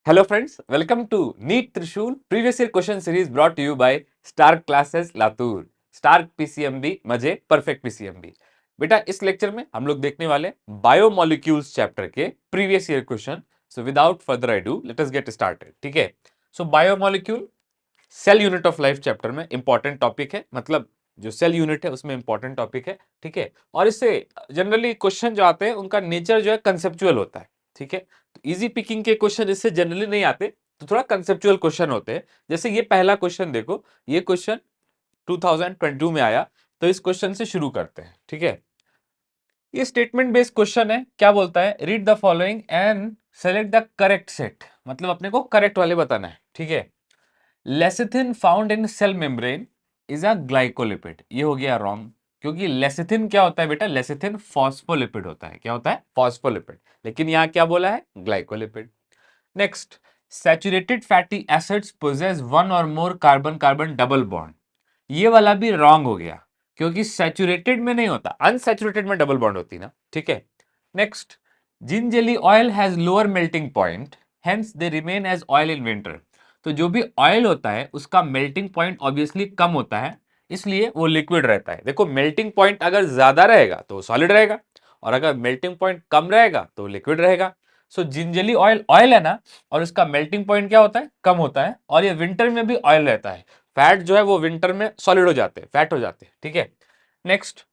Hello friends, welcome to NEET Trishul previous year question series brought to you by Stark Classes Latur, Stark PCMB मजे perfect PCMB। बेटा इस lecture में हम लोग देखने वाले बायोमोलिक्यूल्स चैप्टर के previous year question. So without further ado let us get started. ठीक है, so biomolecule cell unit of life chapter में इंपॉर्टेंट टॉपिक है, मतलब जो सेल यूनिट है उसमें इंपॉर्टेंट टॉपिक है। ठीक है, और इससे जनरली क्वेश्चन जो आते हैं उनका नेचर जो है कंसेप्चुअल होता है। ठीक है, तो इजी पिकिंग के क्वेश्चन इससे जनरली नहीं आते, तो थोड़ा कंसेप्चुअल क्वेश्चन होते हैं। जैसे ये पहला क्वेश्चन देखो, ये क्वेश्चन 2022 में आया, तो इस क्वेश्चन से शुरू करते हैं। ठीक है, ये स्टेटमेंट बेस्ड क्वेश्चन है। क्या बोलता है, read the following and select the correct set, मतलब अपने को करेक्ट वाले बताना है। ठीक है, lecithin found in cell membrane is a glycolipid, ये हो गया रॉन्ग, क्योंकि लेसिथिन क्या होता है बेटा, लेसिथिन फॉस्फोलिपिड होता है। क्या होता है, फॉस्फोलिपिड, लेकिन यहां क्या बोला है, glycolipid. Next, saturated fatty acids possess one और more carbon carbon double bond, ये वाला भी रॉन्ग हो गया, क्योंकि सैचुरेटेड में नहीं होता, अनसैचुरेटेड में डबल बॉन्ड होती ना। ठीक है, next, gingelly oil has lower melting point hence they remain as oil in winter, तो जो भी ऑयल होता है उसका मेल्टिंग पॉइंट ऑब्वियसली कम होता है, इसलिए वो लिक्विड रहता है। देखो, मेल्टिंग पॉइंट अगर ज्यादा रहेगा तो सॉलिड रहेगा, और अगर मेल्टिंग पॉइंट कम रहेगा तो लिक्विड रहेगा। सो जिंजली ऑयल ऑयल है ना, और उसका मेल्टिंग पॉइंट क्या होता है, कम होता है, और ये विंटर में भी ऑयल रहता है। फैट जो है वो विंटर में सॉलिड हो जाते हैं, फैट हो जाते हैं। ठीक है, नेक्स्ट,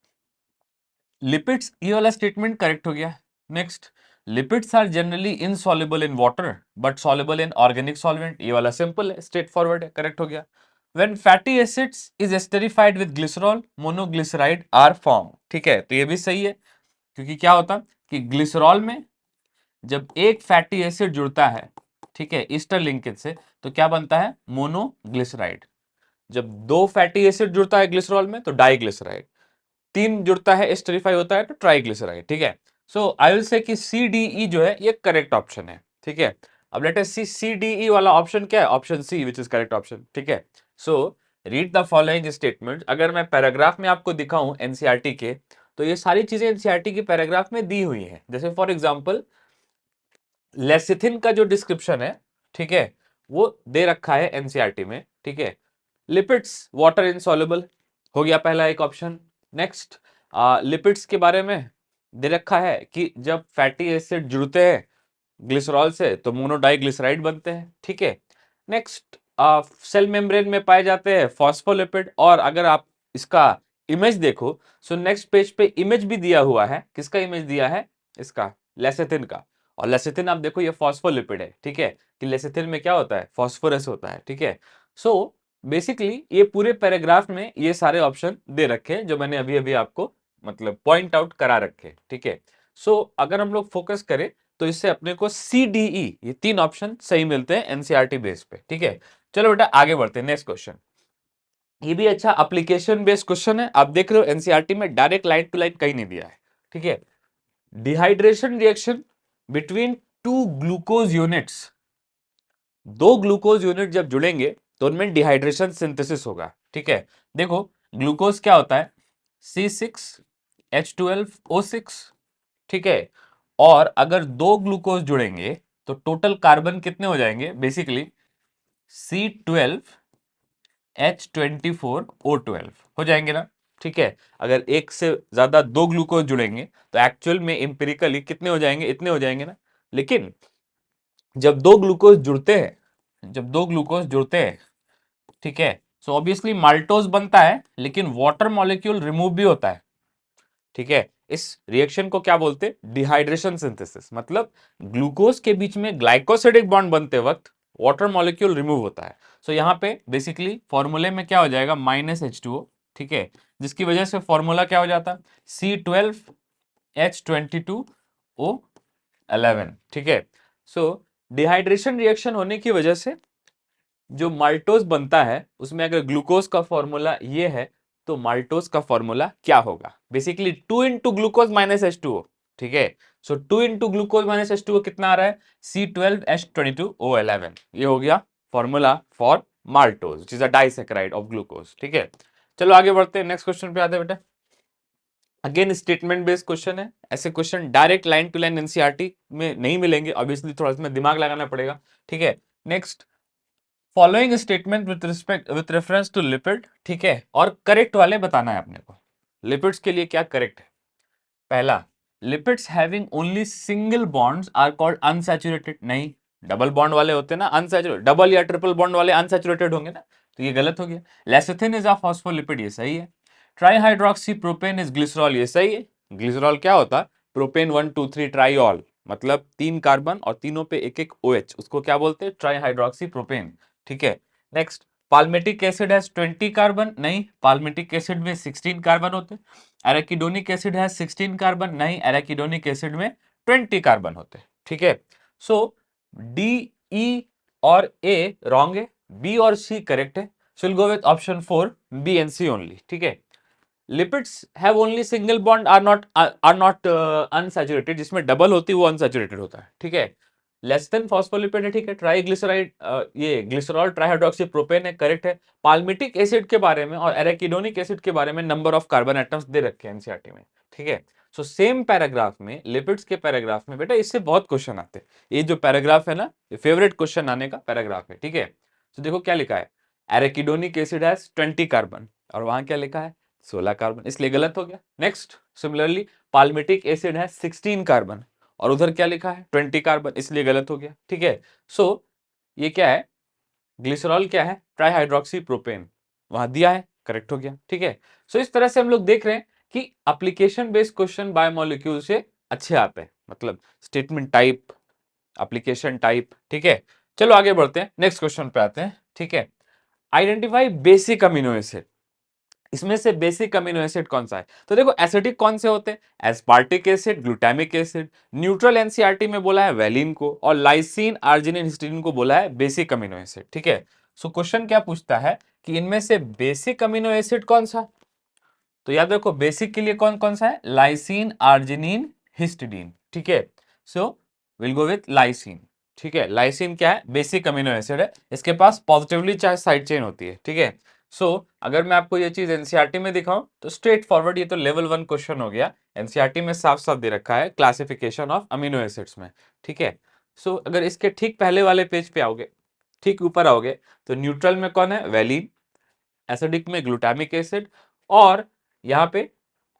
लिपिड्स, ये वाला स्टेटमेंट करेक्ट हो गया। Next, lipids are generally insoluble in water but soluble in organic solvent, ये वाला सिंपल है, स्ट्रेट फॉरवर्ड है, करेक्ट हो गया। When fatty acids is esterified with glycerol monoglyceride are form, ठीक है, तो ये भी सही है, क्योंकि क्या होता कि ग्लिसरॉल में जब एक फैटी एसिड जुड़ता है, ठीक है, ईस्टर लिंकेज से, तो क्या बनता है, मोनोग्लिसराइड। जब दो फैटी एसिड जुड़ता है ग्लिसरॉल में तो डाइग्लिसराइड, तीन जुड़ता है, एस्टरीफाई होता है तो ट्राइग्लिसराइड। ठीक है, सो आई विल से कि सी डी ई जो है ये करेक्ट ऑप्शन है। ठीक है, अब लेट अस सी सी डी ई वाला ऑप्शन क्या है, option C which is correct option. ठीक है, so read the following statement, अगर मैं पैराग्राफ में आपको दिखाऊं एनसीईआरटी के, तो ये सारी चीजें एनसीईआरटी की पैराग्राफ में दी हुई है। जैसे फॉर एग्जांपल लेसिथिन का जो डिस्क्रिप्शन है, ठीक है, वो दे रखा है एनसीईआरटी में। ठीक है, लिपिड्स वाटर इनसॉल्युबल, हो गया पहला एक ऑप्शन। नेक्स्ट, लिपिड्स के बारे में दे रखा है कि जब फैटी एसिड जुड़ते हैं ग्लिसरॉल से तो मोनोडाइग्लिसराइड बनते हैं। ठीक है, नेक्स्ट, सेल मेम्ब्रेन में पाए जाते हैं फॉस्फोलिपिड, और अगर आप इसका इमेज देखो, सो नेक्स्ट पेज पे इमेज भी दिया हुआ है, किसका इमेज दिया है, इसका लेसिथिन का, और लेसिथिन आप देखो ये फॉस्फोलिपिड है। ठीक है, कि लेसिथिन में क्या होता है, फॉस्फोरस होता है। ठीक है, सो बेसिकली ये पूरे पैराग्राफ में ये सारे ऑप्शन दे रखे हैं जो मैंने अभी अभी आपको मतलब पॉइंट आउट करा रखे। ठीक है, सो अगर हम लोग फोकस करें तो इससे अपने को सी डी ई ये तीन ऑप्शन सही मिलते हैं एनसीईआरटी बेस पे। ठीक है, चलो बेटा आगे बढ़ते हैं, नेक्स्ट क्वेश्चन। ये भी अच्छा एप्लीकेशन बेस्ड क्वेश्चन है, आप देख रहे हो एनसीईआरटी में डायरेक्ट लाइन टू लाइन कहीं नहीं दिया है। ठीक है, dehydration reaction between two glucose units, दो ग्लूकोज यूनिट जब जुड़ेंगे तो उनमें डिहाइड्रेशन सिंथेसिस होगा। ठीक है, देखो ग्लूकोज क्या होता है, C6H12O6। ठीक है, और अगर दो ग्लूकोज जुड़ेंगे तो टोटल कार्बन कितने हो जाएंगे, बेसिकली C12H24O12 हो जाएंगे ना। ठीक है, अगर एक से ज्यादा दो ग्लूकोज जुड़ेंगे तो एक्चुअल में इंपेरिकली कितने हो जाएंगे, इतने हो जाएंगे ना। लेकिन जब दो ग्लूकोज जुड़ते हैं, जब दो ग्लूकोज जुड़ते हैं, ठीक है, सो ऑब्वियसली माल्टोज बनता है, लेकिन वाटर मॉलिक्यूल रिमूव भी होता है। ठीक है, इस रिएक्शन को क्या बोलते हैं, डिहाइड्रेशन सिंथेसिस, मतलब ग्लूकोज के बीच में ग्लाइकोसिडिक बॉन्ड बनते वक्त वाटर मॉलिक्यूल रिमूव होता है। सो यहाँ पे बेसिकली फॉर्मूले में क्या हो जाएगा, -H2O। ठीक है, जिसकी वजह से फॉर्मूला क्या हो जाता है, C12H22O11। ठीक है, सो डिहाइड्रेशन रिएक्शन होने की वजह से जो माल्टोज बनता है उसमें अगर ग्लूकोज का फॉर्मूला ये है, तो माल्टोज का फॉर्मूला क्या होगा, बेसिकली 2 × ग्लूकोज -H2O। ठीक है, सो 2 × ग्लूकोज -H2O कितना आ रहा है, C12H22O11, ये हो गया formula for maltose which is a disaccharide of glucose. ठीक है, चलो आगे बढ़ते हैं, नेक्स्ट क्वेश्चन पे आते हैं बेटा। अगेन स्टेटमेंट बेस्ड क्वेश्चन है, ऐसे question direct line to line NCERT में नहीं मिलेंगे, ऑब्वियसली थोड़ा इसमें दिमाग लगाना पड़ेगा, ठीक है। Next, following statement with reference to lipid, ठीक है, और करेक्ट वाले बताना है अपने को। लिपिड्स के लिए क्या करेक्ट है? पहला, lipids having only single bonds are called unsaturated. नहीं, डबल बॉन्ड वाले होते हैं ना अनसैचुरेटेड, डबल या ट्रिपल बॉन्ड वाले अनसैचुरेटेड होंगे ना, तो ये गलत हो गया। लेसिथिन इज अ फॉस्फोलिपिड, ये सही है। ट्राईहाइड्रोक्सी प्रोपेन इज ग्लिसरॉल, ये सही है। ग्लिसरॉल क्या होता है? प्रोपेन 1 2 3 ट्राईऑल, मतलब 3 कार्बन और तीनों पे एक एक OH, उसको क्या बोलते हैं? ट्राईहाइड्रोक्सी प्रोपेन, ठीक है। Next, palmitic acid has 20 carbon. नहीं, पाल्मिटिक एसिड में 16 कार्बन होते हैं। एराकिडोनिक एसिड है 16 कार्बन। नहीं, एराकिडोनिक एसिड में 20 कार्बन होते हैं, ठीक है। सो डी, ई और ए रॉन्ग है, बी और सी करेक्ट है। So will go with option 4, B and C only, ठीक है। Lipids have only single bond are not unsaturated, जिसमें डबल होती है वो अनसैचुरेटेड होता है, ठीक है। लेस देन फॉस्फोलिपिड है, ठीक है। ट्राइग्लिसराइड, ये ग्लिसरॉल ट्राइहाइड्रोक्सी प्रोपेन है, करेक्ट है। पाल्मिटिक एसिड के बारे में और एराकिडोनिक एसिड के बारे में number of carbon atoms they रखे हैं एनसीईआरटी में, ठीक है। सो सेम पैराग्राफ में, लिपिड्स के पैराग्राफ में बेटा इससे बहुत क्वेश्चन आते हैं। ये जो पैराग्राफ है ना, ये फेवरेट क्वेश्चन आने का पैराग्राफ है, ठीक है। तो देखो क्या लिखा है, एराकिडोनिक एसिड हैज 20 कार्बन, और वहां क्या लिखा है? 16 कार्बन, इसलिए गलत हो गया। नेक्स्ट, सिमिलरली पाल्मिटिक एसिड है 16 कार्बन, और उधर क्या लिखा है? 20 कार्बन, इसलिए गलत हो गया, ठीक है। सो ये क्या है? ग्लिसरॉल क्या है? ट्राईहाइड्रोक्सी प्रोपेन, वहां दिया है, करेक्ट हो गया, ठीक है। सो इस तरह से हम लोग देख रहे हैं कि एप्लीकेशन बेस्ड क्वेश्चन बायोमोलिक्यूल से अच्छे आते हैं, मतलब स्टेटमेंट टाइप, एप्लीकेशन टाइप, ठीक है। चलो आगे बढ़ते हैं, नेक्स्ट क्वेश्चन पे आते हैं, ठीक है। आइडेंटिफाई बेसिक अमीनो एसिड, इसमें से बेसिक अमीनो एसिड कौन सा है? तो देखो एसिडिक कौन से होते हैं? Aspartic acid, glutamic acid. Neutral NCERT में बोला है वैलिन को, और लाइसिन, आर्जिनिन, हिस्टीडीन को बोला है बेसिक अमीनो एसिड, ठीक है। सो क्वेश्चन क्या पूछता है कि इनमें से बेसिक अमीनो एसिड कौन सा? तो याद रखो बेसिक के लिए कौन कौन सा है? लाइसिन, आर्जिनिन, हिस्टीडीन, ठीक है। So will go with lysine, ठीक है। लाइसिन क्या है? बेसिक अमीनो एसिड है, इसके पास पॉजिटिवली चार्ज साइड चेन होती है, ठीक है। सो अगर मैं आपको ये चीज एनसीईआरटी में दिखाऊं तो स्ट्रेट फॉरवर्ड, ये तो लेवल 1 क्वेश्चन हो गया। एनसीईआरटी में साफ साफ दे रखा है क्लासिफिकेशन ऑफ अमीनो एसिड्स में, ठीक है। सो अगर इसके ठीक पहले वाले पेज पे आओगे, ठीक ऊपर आओगे, तो न्यूट्रल में कौन है? वैलिन। एसिडिक में ग्लूटामिक एसिड, और यहाँ पे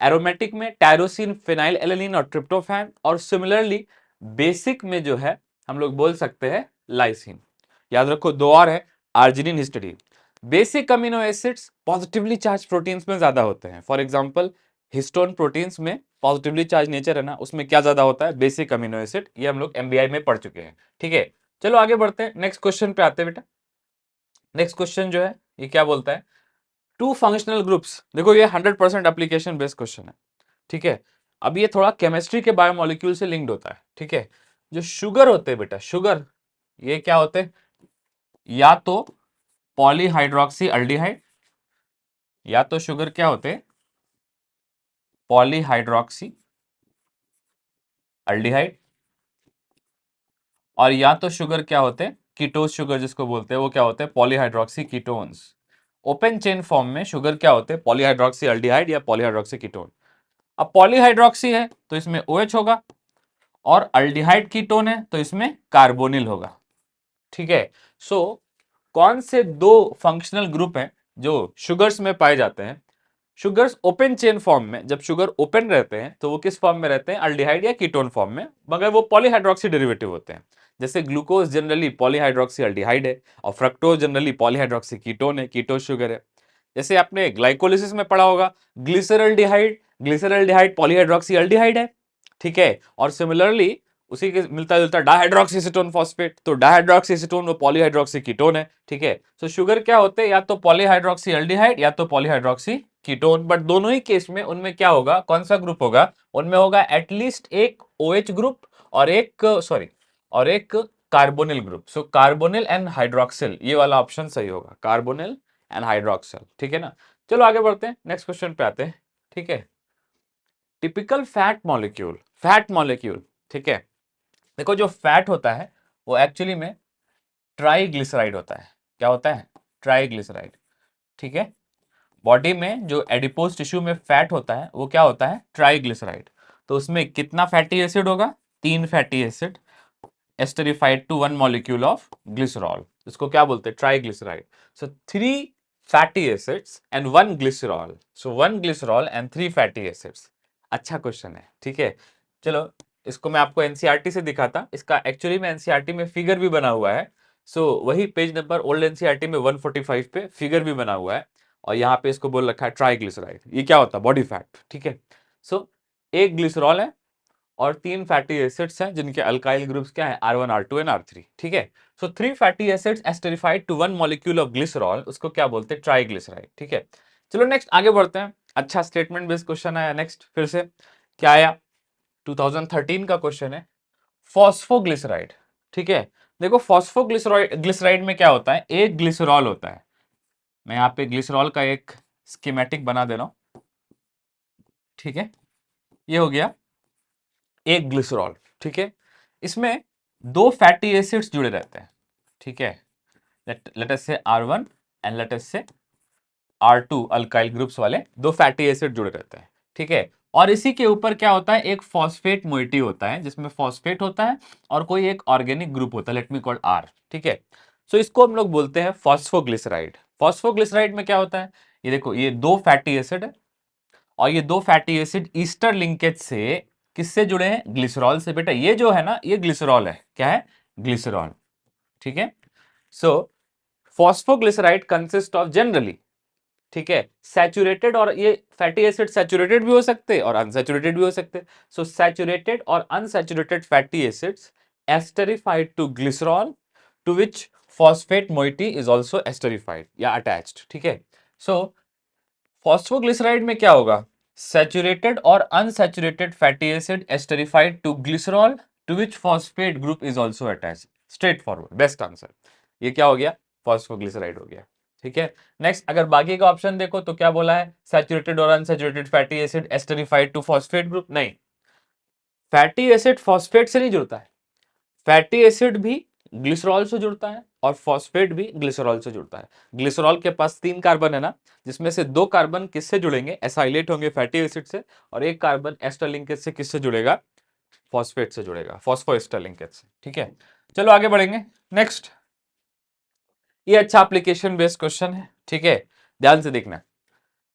एरोमेटिक में टायरोसिन, फिनाइल एलेनिन और ट्रिप्टोफैन, और सिमिलरली बेसिक में जो है हम लोग बोल सकते हैं लाइसिन। याद रखो दो और है, arginine, histidine. Basic amino acids positively charge proteins में ज्यादा होते हैं। फॉर एग्जांपल हिस्टोन प्रोटीन्स में पॉजिटिवली चार्ज नेचर है ना, उसमें क्या ज्यादा होता है? Basic amino acid. ये हम लोग एमबीआई में पढ़ चुके हैं, ठीक है। चलो आगे बढ़ते हैं, नेक्स्ट क्वेश्चन पे आते हैं बेटा। नेक्स्ट क्वेश्चन जो है ये क्या बोलता है? टू फंक्शनल ग्रुप्स, देखो ये 100% एप्लीकेशन बेस्ड क्वेश्चन है, ठीक है। अब ये थोड़ा केमिस्ट्री के बायोमोलिक्यूल से लिंक्ड होता है, ठीक है। जो शुगर होते हैं बेटा, शुगर, ये क्या होते हैं? या तो पॉलीहाइड्रोक्सी अल्डिहाइड, या तो शुगर क्या होते हैं? पॉलीहाइड्रोक्सी अल्डिहाइड, और या तो शुगर क्या होते हैं? कीटोस शुगर जिसको बोलते हैं, वो क्या होते हैं? Polyhydroxy ketones. Open chain form में शुगर क्या होते हैं? पॉलीहाइड्रोक्सी अल्डिहाइड या पॉलीहाइड्रोक्सी कीटोन। अब पॉलीहाइड्रोक्सी है तो इसमें OH होगा, और अल्डिहाइड कीटोन है तो इसमें कार्बोनिल होगा, ठीक है। सो कौन से दो फंक्शनल ग्रुप हैं जो शुगर्स में पाए जाते हैं? शुगर्स ओपन चेन फॉर्म में, जब शुगर ओपन रहते हैं तो वो किस फॉर्म में रहते हैं? अल्डिहाइड या कीटोन फॉर्म में, मगर वो पॉलीहाइड्रोक्सी डेरिवेटिव होते हैं। जैसे ग्लूकोज जनरली पॉलीहाइड्रोक्सी अल्डिहाइड है, और फ्रक्टोज जनरली पॉलीहाइड्रोक्सी कीटोन है, कीटोज शुगर है। जैसे आपने ग्लाइकोलिसिस में पढ़ा होगा, ग्लिसरल्डिहाइड, ग्लिसरल्डिहाइड पॉलीहाइड्रोक्सी अल्डिहाइड है, ठीक है। और सिमिलरली उसी के मिलता जुलता डायहाइड्रोक्सी एसीटोन फॉस्फेट, तो डायहाइड्रोक्सी एसीटोन वो पॉलीहाइड्रोक्सी कीटोन है, ठीक है। तो शुगर क्या होते हैं? या तो पॉलीहाइड्रोक्सी अल्डिहाइड या तो पॉलीहाइड्रोक्सी कीटोन, बट दोनों ही केस में उनमें क्या होगा? कौन सा ग्रुप होगा? उनमें होगा एटलीस्ट एक OH ग्रुप, और एक सॉरी, और एक carbonyl group. So carbonyl and hydroxyl, ये वाला ऑप्शन सही होगा, कार्बोनिल एंड हाइड्रोक्सिल, ठीक है ना। चलो आगे बढ़ते हैं, नेक्स्ट क्वेश्चन पे आते हैं, ठीक है। Typical fat molecule, fat molecule, ठीक है। देखो जो फैट होता है वो एक्चुअली में ट्राइग्लिसराइड होता है। क्या होता है? ट्राइग्लिसराइड, ठीक है। बॉडी में जो एडिपोज टिश्यू में फैट होता है वो क्या होता है, ट्राइग्लिसराइड। तो उसमें कितना फैटी एसिड होगा, 3 fatty acid esterified to 1 molecule of glycerol, इसको क्या बोलते हैं, triglyceride. So 3 fatty acids and 1 glycerol, so 1 glycerol and 3 fatty acids. अच्छा क्वेश्चन है, ठीक है। चलो इसको मैं आपको एनसीईआरटी से दिखाता, इसका एक्चुअली में एनसीईआरटी में फिगर भी बना हुआ है। सो वही पेज नंबर ओल्ड एनसीईआरटी में 145 पे फिगर भी बना हुआ है, और यहाँ पे इसको बोल रखा है ट्राइग्लिसराइड। ये क्या होता है, बॉडी फैट, ठीक है। सो एक ग्लिसरॉल है और 3 फैटी एसिड्स हैं जिनके अल्काइल ग्रुप्स क्या है, R1 R2 एंड R3, ठीक है। So 3 fatty acids esterified to 1 molecule of glycerol, उसको क्या बोलते हैं, ट्राइग्लिसराइड, ठीक है। चलो नेक्स्ट आगे बढ़ते हैं। अच्छा स्टेटमेंट बेस्ड क्वेश्चन आया नेक्स्ट, फिर से क्या आया, 2013 का क्वेश्चन है, फॉस्फोग्लिसराइड, ठीक है। देखो फॉस्फोग्लिसराइड ग्लिसराइड में क्या होता है, एक ग्लिसरॉल होता है। मैं यहाँ पे ग्लिसरॉल का एक स्कीमेटिक बना दे रहा हूं, ठीक है। ये हो गया एक ग्लिसरॉल, ठीक है। इसमें 2 फैटी एसिड्स जुड़े रहते हैं, ठीक है। लेट अस से R1 एंड लेट अस से R2 अल्काइल ग्रुप्स वाले 2 फैटी एसिड जुड़े रहते हैं, ठीक है। और इसी के ऊपर क्या होता है, एक फॉस्फेट मोइटी होता है जिसमें फॉस्फेट होता है और कोई एक ऑर्गेनिक ग्रुप होता है, लेट मी कॉल R, ठीक है। सो इसको हम लोग बोलते हैं फॉस्फोग्लिसराइड। फॉस्फोग्लिसराइड में क्या होता है, ये देखो ये 2 फैटी एसिड है, और ये 2 फैटी एसिड ईस्टर लिंकेज से किससे जुड़े हैं, ग्लिसरॉल से। बेटा ये जो है ना, ये ग्लिसरॉल है, क्या है, ग्लिसरॉल, ठीक है। सो फॉस्फोग्लिसराइड कंसिस्ट ऑफ जनरली, ठीक है, सैचुरेटेड, और ये फैटी एसिड सैचुरेटेड भी हो सकते हैं और अनसैचुरेटेड भी हो सकते हैं। सो सैचुरेटेड और unsaturated fatty acids esterified to glycerol to which phosphate moiety is also esterified या अटैच्ड, ठीक है। सो फॉस्फोग्लिसराइड में क्या होगा, सैचुरेटेड और unsaturated fatty acid esterified to glycerol to which phosphate group is also attached, straight forward, best answer. ये क्या हो गया, फॉस्फोग्लिसराइड हो गया, ठीक है। नेक्स्ट अगर बाकी का ऑप्शन देखो तो क्या बोला है, सैचुरेटेड और unsaturated fatty acid esterified to phosphate group, नहीं, फैटी एसिड फॉस्फेट से नहीं जुड़ता है, फैटी एसिड भी ग्लिसरॉल से जुड़ता है और फॉस्फेट भी ग्लिसरॉल से जुड़ता है। ग्लिसरॉल के पास 3 कार्बन है ना, जिसमें से 2 कार्बन किससे जुड़ेंगे, एसाइलेट होंगे फैटी एसिड से, और एक कार्बन एस्टर लिंकेज से किससे जुड़ेगा, फॉस्फेट से जुड़ेगा, फॉस्फोएस्टर लिंकेज से, ठीक है। चलो आगे बढ़ेंगे नेक्स्ट। ये अच्छा एप्लीकेशन बेस्ड क्वेश्चन है, ठीक है, ध्यान से देखना।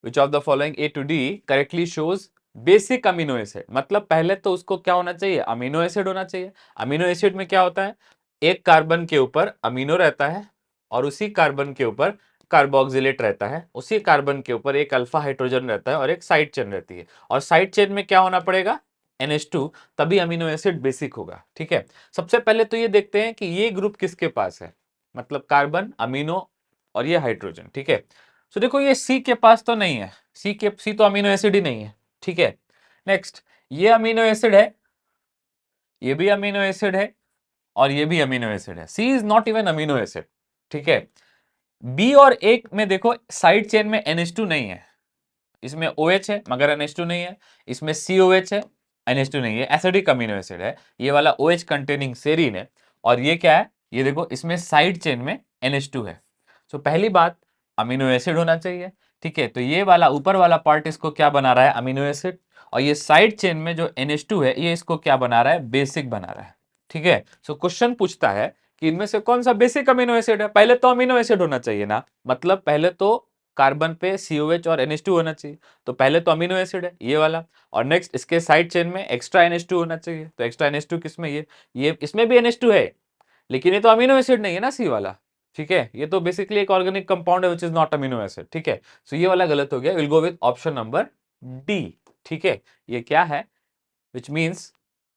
Which of the following A to D correctly shows basic amino acid, मतलब पहले तो उसको क्या होना चाहिए, अमीनो एसिड होना चाहिए। अमीनो एसिड में क्या होता है, एक कार्बन के ऊपर अमीनो रहता है और उसी कार्बन के ऊपर कार्बोक्सिलेट रहता है, उसी कार्बन के ऊपर एक अल्फा हाइड्रोजन रहता है और एक साइड चेन रहती है, और साइड चेन में क्या होना पड़ेगा, NH2, तभी अमीनो एसिड बेसिक होगा, ठीक है। सबसे पहले तो ये देखते हैं कि ये ग्रुप किसके पास है, मतलब कार्बन, अमीनो और ये हाइड्रोजन, ठीक है। तो देखो ये सी के पास तो नहीं है, सी तो अमीनो एसिड ही नहीं है, ठीक है। नेक्स्ट ये अमीनो एसिड है, ये भी अमीनो एसिड है और ये भी अमीनो एसिड है, C is not even amino acid, ठीक है। बी और ए में देखो साइड चेन में NH2 नहीं है, इसमें OH है मगर NH2 नहीं है, इसमें COH है, NH2 नहीं है, एसिडिक अमीनो एसिड है, ये वाला OH कंटेनिंग सेरीन है, और ये क्या है, ये देखो इसमें साइड चेन में NH2 है। सो पहली बात अमीनो एसिड होना चाहिए, ठीक है। तो ये वाला ऊपर वाला पार्ट इसको क्या बना रहा है, अमीनो एसिड, और ये साइड चेन में जो NH2 है ये इसको क्या बना रहा है, बेसिक बना रहा है, ठीक है। सो क्वेश्चन पूछता है कि इनमें से कौन सा बेसिक अमीनो एसिड है, पहले तो अमीनो एसिड होना चाहिए ना, मतलब पहले तो कार्बन पे COH और NH2 होना चाहिए, तो पहले तो अमीनो एसिड है ये वाला, और नेक्स्ट इसके साइड चेन में एक्स्ट्रा NH2 होना चाहिए, तो एक्स्ट्रा NH2 किसमें, ये इसमें भी NH2 है, लेकिन ये तो अमीनो एसिड नहीं है ना सी वाला, ठीक है। ये तो बेसिकली एक ऑर्गेनिक कंपाउंड है which is not amino acid, ठीक है। सो ये वाला गलत हो गया, will go with option number D, ठीक है। ये क्या है, which means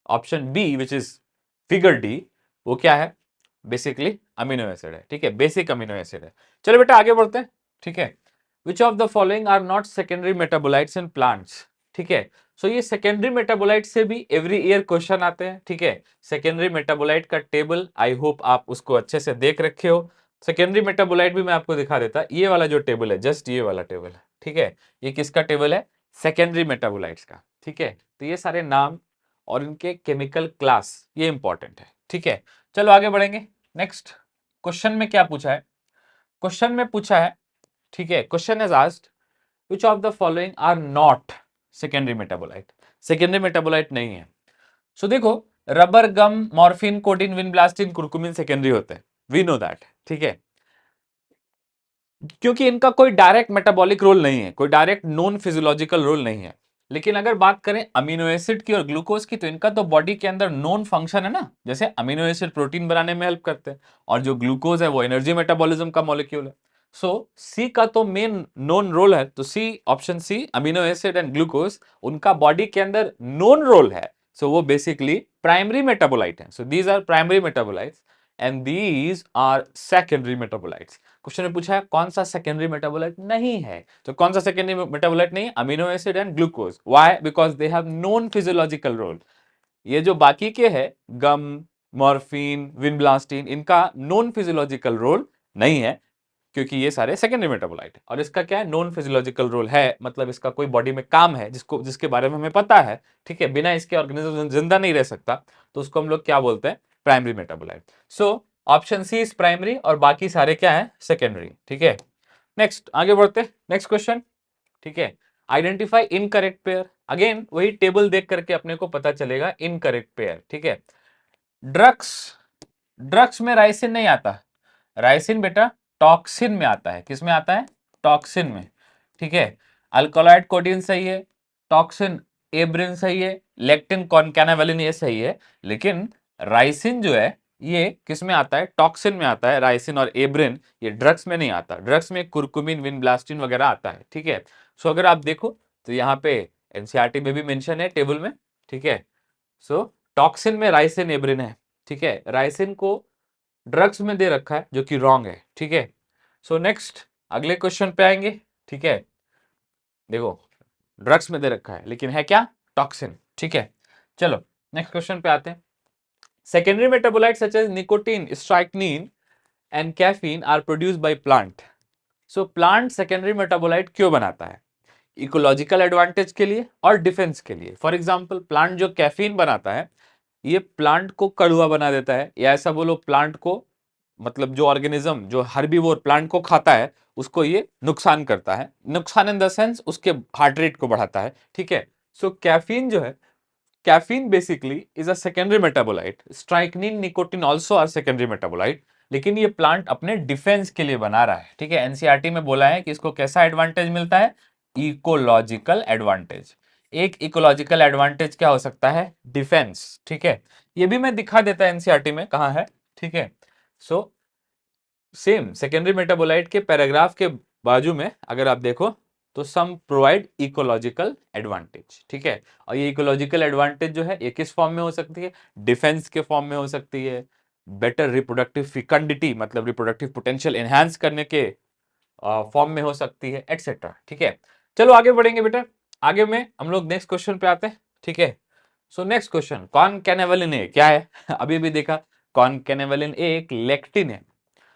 option B which is figure D, वो क्या है, बेसिकली अमीनो एसिड है, ठीक है, बेसिक अमीनो एसिड है। चलो बेटा आगे बढ़ते हैं, ठीक है। Which of the following are not secondary metabolites in plants, ठीक है। सो ये सेकेंडरी मेटाबोलाइट से भी एवरी ईयर क्वेश्चन आते हैं, ठीक है। सेकेंडरी मेटाबोलाइट का टेबल आई होप आप उसको अच्छे से देख रखे हो। सेकेंडरी मेटाबोलाइट भी मैं आपको दिखा देता, ये वाला जो टेबल है, जस्ट ये वाला टेबल है, ठीक है। ये किसका टेबल है, सेकेंडरी मेटाबोलाइट्स का, ठीक है। तो ये सारे नाम और इनके केमिकल क्लास ये इंपॉर्टेंट है, ठीक है। चलो आगे बढ़ेंगे नेक्स्ट। क्वेश्चन में क्या पूछा है, क्वेश्चन में पूछा है, ठीक है, question is asked which of the following are not secondary metabolite? Secondary metabolite नहीं है। सो देखो, rubber, gum, morphine, codeine, vinblastine, curcumin secondary होते हैं, वी नो दैट, ठीक है, क्योंकि इनका कोई डायरेक्ट मेटाबॉलिक रोल नहीं है, कोई डायरेक्ट नॉन फिजियोलॉजिकल रोल नहीं है। लेकिन अगर बात करें अमीनो एसिड की और ग्लूकोज की, तो इनका तो बॉडी के अंदर नॉन फंक्शन है ना, जैसे अमीनो एसिड प्रोटीन बनाने में हेल्प करते हैं और जो ग्लूकोज है वो एनर्जी मेटाबॉलिज्म का मॉलिक्यूल है। सो सी का तो मेन नॉन रोल है, तो C, option C, amino acid and glucose, उनका बॉडी के अंदर नॉन रोल है, सो वो बेसिकली प्राइमरी मेटाबोलाइट है। So these are primary metabolites and these are secondary metabolites. Question में पूछा है कौन सा सेकेंडरी मेटाबोलाइट नहीं है, तो कौन सा सेकेंडरी मेटाबोलाइट नहीं है? Amino acid and glucose. Why? Because they have non physiological role. ये जो बाकी के हैं, गम, मॉर्फिन, विनब्लास्टिन, इनका नॉन फिजियोलॉजिकल रोल नहीं है, क्योंकि ये सारे सेकेंडरी मेटाबोलाइट है। और इसका क्या है? नॉन फिजियोलॉजिकल रोल है, मतलब इसका कोई बॉडी में काम है जिसके बारे में हमें पता है, ठीक है, बिना इसके ऑर्गेनिज्म जिंदा नहीं रह सकता, तो उसको हम लोग क्या बोलते हैं? Primary metabolite. So option C is primary और बाकी सारे क्या है? सेकेंडरी, ठीक है। नेक्स्ट, आगे बढ़ते हैं, नेक्स्ट क्वेश्चन, ठीक है। Identify incorrect pair. अगेन वही टेबल देख करके अपने को पता चलेगा इनकरेक्ट पेयर, ठीक है। ड्रग्स, ड्रग्स में राइसिन नहीं आता, राइसिन बेटा टॉक्सिन में आता है। किस में आता है? टॉक्सिन में, ठीक है। अल्कोलॉइड कोडिन सही है, टॉक्सिन एब्रिन सही है, लेक्टिन कॉनकैनावेलिन ये सही है, लेकिन राइसिन जो है ये किस में आता है? टॉक्सिन में आता है। राइसिन और एब्रिन ये ड्रग्स में नहीं आता। ड्रग्स में कुरकुमिन, विनब्लास्टिन वगैरह आता है, ठीक है। सो अगर आप देखो तो यहाँ पे एनसीईआरटी में भी मेंशन है टेबल में, ठीक है। सो टॉक्सिन में राइसिन, एब्रिन है, ठीक है। राइसिन को ड्रग्स में दे रखा है, जो कि रॉन्ग है, ठीक है। सो नेक्स्ट, अगले क्वेश्चन पे आएंगे, ठीक है। देखो, ड्रग्स में दे रखा है लेकिन है क्या? टॉक्सिन, ठीक है। चलो नेक्स्ट क्वेश्चन पे आते हैं। Secondary metabolite such as nicotine, strychnine and caffeine are produced by plant. So plant secondary metabolite क्यों बनाता है? इकोलॉजिकल एडवांटेज के लिए और डिफेंस के लिए। फॉर एग्जांपल, प्लांट जो कैफीन बनाता है, ये प्लांट को कड़वा बना देता है, या ऐसा बोलो प्लांट को, मतलब जो ऑर्गेनिज्म, जो हर्बीवोर प्लांट को खाता है, उसको ये नुकसान करता है। नुकसान इन द सेंस उसके हार्ट रेट को बढ़ाता है, ठीक है। सो कैफीन जो है, caffeine basically is a secondary metabolite. Strychnine, nicotine also are secondary metabolite, लेकिन ये प्लांट अपने डिफेंस के लिए बना रहा है, ठीक है। एनसीईआरटी में बोला है कि इसको कैसा एडवांटेज मिलता है? Ecological advantage. एक इकोलॉजिकल एडवांटेज क्या हो सकता है? डिफेंस, ठीक है। ये भी मैं दिखा देता है एनसीईआरटी में कहां है, ठीक है। सो सेम सेकेंडरी मेटाबोलाइट के पैराग्राफ के बाजू में अगर आप देखो तो सम प्रोवाइड इकोलॉजिकल एडवांटेज, ठीक है। और ये इकोलॉजिकल एडवांटेज जो है ये किस फॉर्म में हो सकती है? डिफेंस के फॉर्म में हो सकती है, बेटर रिप्रोडक्टिव फिकंडिटी मतलब रिप्रोडक्टिव पोटेंशियल एनहांस करने के फॉर्म में हो सकती है, एटसेट्रा, ठीक है। चलो आगे बढ़ेंगे बेटा, आगे में हम लोग नेक्स्ट क्वेश्चन पे आते हैं, ठीक है। सो नेक्स्ट क्वेश्चन, कॉनकैनावेलिन ए क्या है? अभी भी देखा, कॉनकैनावेलिन ए एक लेक्टिन है।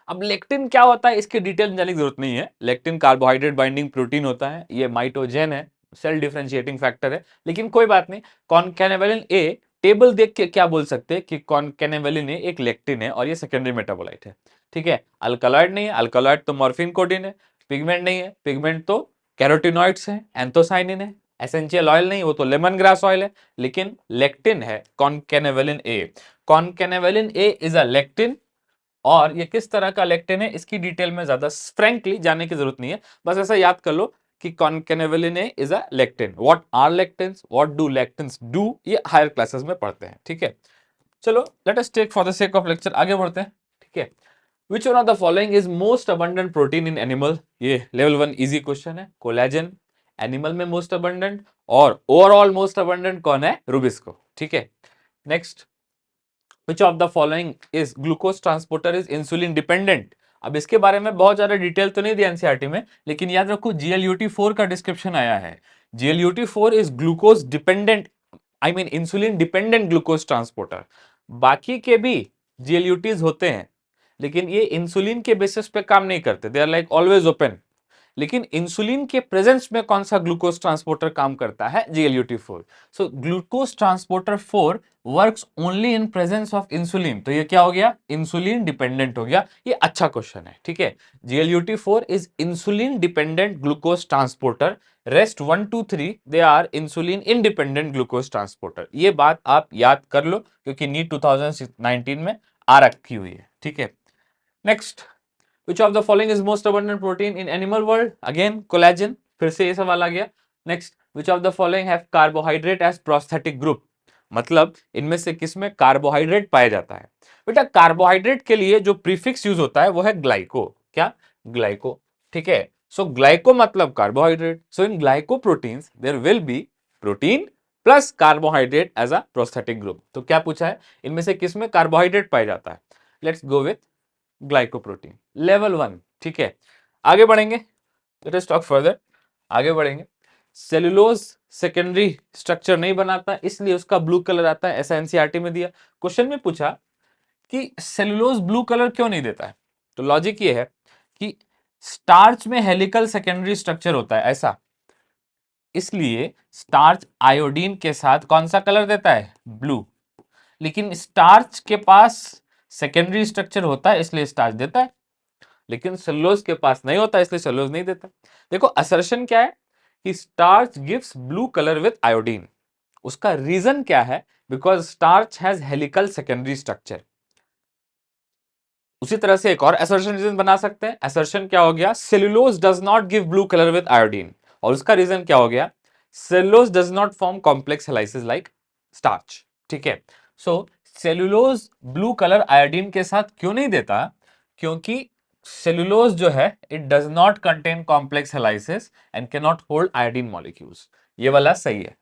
अब लेक्टिन क्या होता है इसकी डिटेल जानने की जरूरत नहीं है। लेक्टिन कार्बोहाइड्रेट बाइंडिंग प्रोटीन होता है, ये माइटोजेन है, सेल डिफरेंशिएटिंग फैक्टर है, लेकिन कोई बात नहीं। कॉनकैनावेलिन ए टेबल देख के क्या बोल सकते हैं कि कॉनकैनावेलिन ए एक लेक्टिन है और ये सेकेंडरी मेटाबोलाइट है, ठीक है। अल्कलॉइड नहीं है, अल्कलॉइड तो मॉर्फिन कोडिन है। पिगमेंट नहीं है, पिगमेंट तो कैरोटिनॉइड्स है, एंथोसाइनिन है। एसेंशियल ऑयल नहीं, वो तो लेमन ग्रास ऑयल है, लेकिन लेक्टिन है कॉनकैनावेलिन ए। कॉनकैनावेलिन ए इज अ लेक्टिन, और ये किस तरह का लेक्टिन है इसकी डिटेल में ज्यादा फ्रैंकली जानने की जरूरत नहीं है, बस ऐसा याद कर लो कि concanavalin is a lectin. What are lectins, what do lectins do, ये हायर क्लासेस में पढ़ते हैं, ठीक है। चलो let us take for the sake of lecture, आगे बढ़ते हैं, ठीक है। Which one of the following is most abundant protein in animal? ये लेवल 1 इजी क्वेश्चन है। कोलेजन एनिमल में मोस्ट अबंडेंट, और ओवरऑल मोस्ट अबंडेंट कौन है? रुबिस्को, ठीक है। Next, Which of the following is glucose transporter is insulin dependent? अब इसके बारे में बहुत ज्यादा डिटेल तो नहीं दिया एनसीईआरटी में, लेकिन याद रखो GLUT4 का डिस्क्रिप्शन आया है। GLUT4 is glucose dependent, I mean insulin dependent glucose transporter. बाकी के भी GLUTs होते हैं, लेकिन ये इंसुलिन के बेसिस पे काम नहीं करते, they are like always open. लेकिन इंसुलिन के प्रेजेंस में कौन सा ग्लूकोज ट्रांसपोर्टर काम करता है? GLUT4। So glucose transporter 4 works only in presence of insulin. तो ये क्या हो गया? इंसुलिन डिपेंडेंट हो गया। ये अच्छा क्वेश्चन है, ठीक है। GLUT4 is insulin dependent glucose transporter, rest 1 2 3 they are insulin independent glucose transporter. ये बात आप याद कर लो क्योंकि नीट 2019 में आ रखी हुई है, ठीक है। Next, which of the following is most abundant protein in animal world? Again collagen, फिर से ये सवाल आ गया। Next, which of the following have carbohydrate as prosthetic group? मतलब इनमें से किस में कार्बोहाइड्रेट पाया जाता है? बेटा कार्बोहाइड्रेट के लिए जो प्रीफिक्स यूज होता है वो है ग्लाइको। क्या? ग्लाइको, ठीक है। सो ग्लाइको मतलब carbohydrate. So in glyco proteins there will be protein plus carbohydrate as a prosthetic group. तो क्या पूछा है? इनमें से किस में कार्बोहाइड्रेट पाया जाता है? Let's go with glycoprotein, level 1, ठीक है। आगे बढ़ेंगे, लेट अस टॉक फर्दर, आगे बढ़ेंगे। सेलुलोज सेकेंडरी स्ट्रक्चर नहीं बनाता इसलिए उसका ब्लू कलर आता है, ऐसा एनसीईआरटी में दिया। क्वेश्चन में पूछा कि सेलुलोज ब्लू कलर क्यों नहीं देता है? तो लॉजिक ये है कि स्टार्च में हेलिकल सेकेंडरी स्ट्रक्चर होता है ऐसा, इसलिए स्टार्च आयोडीन के साथ कौन सा कलर देता है? ब्लू। लेकिन स्टार्च के पास सेकेंडरी स्ट्रक्चर होता है इसलिए स्टार्च देता है, लेकिन सेलुलोज के पास नहीं होता इसलिए सेलुलोज नहीं देता। देखो असर्शन क्या है कि starch gives blue colour with iodine. उसका रीजन क्या है? Because starch has helical secondary structure. उसी तरह से एक और असर्शन रीजन बना सकते हैं। असर्शन क्या हो गया? Cellulose does not give blue colour with iodine, और उसका रीजन क्या हो गया? Cellulose does not form complex helices like starch, ठीक है। So cellulose blue colour iodine के साथ क्यों नहीं देता? क्योंकि सेलुलोज जो है it does not contain complex helices and can not hold iodine molecules. ये वाला सही है।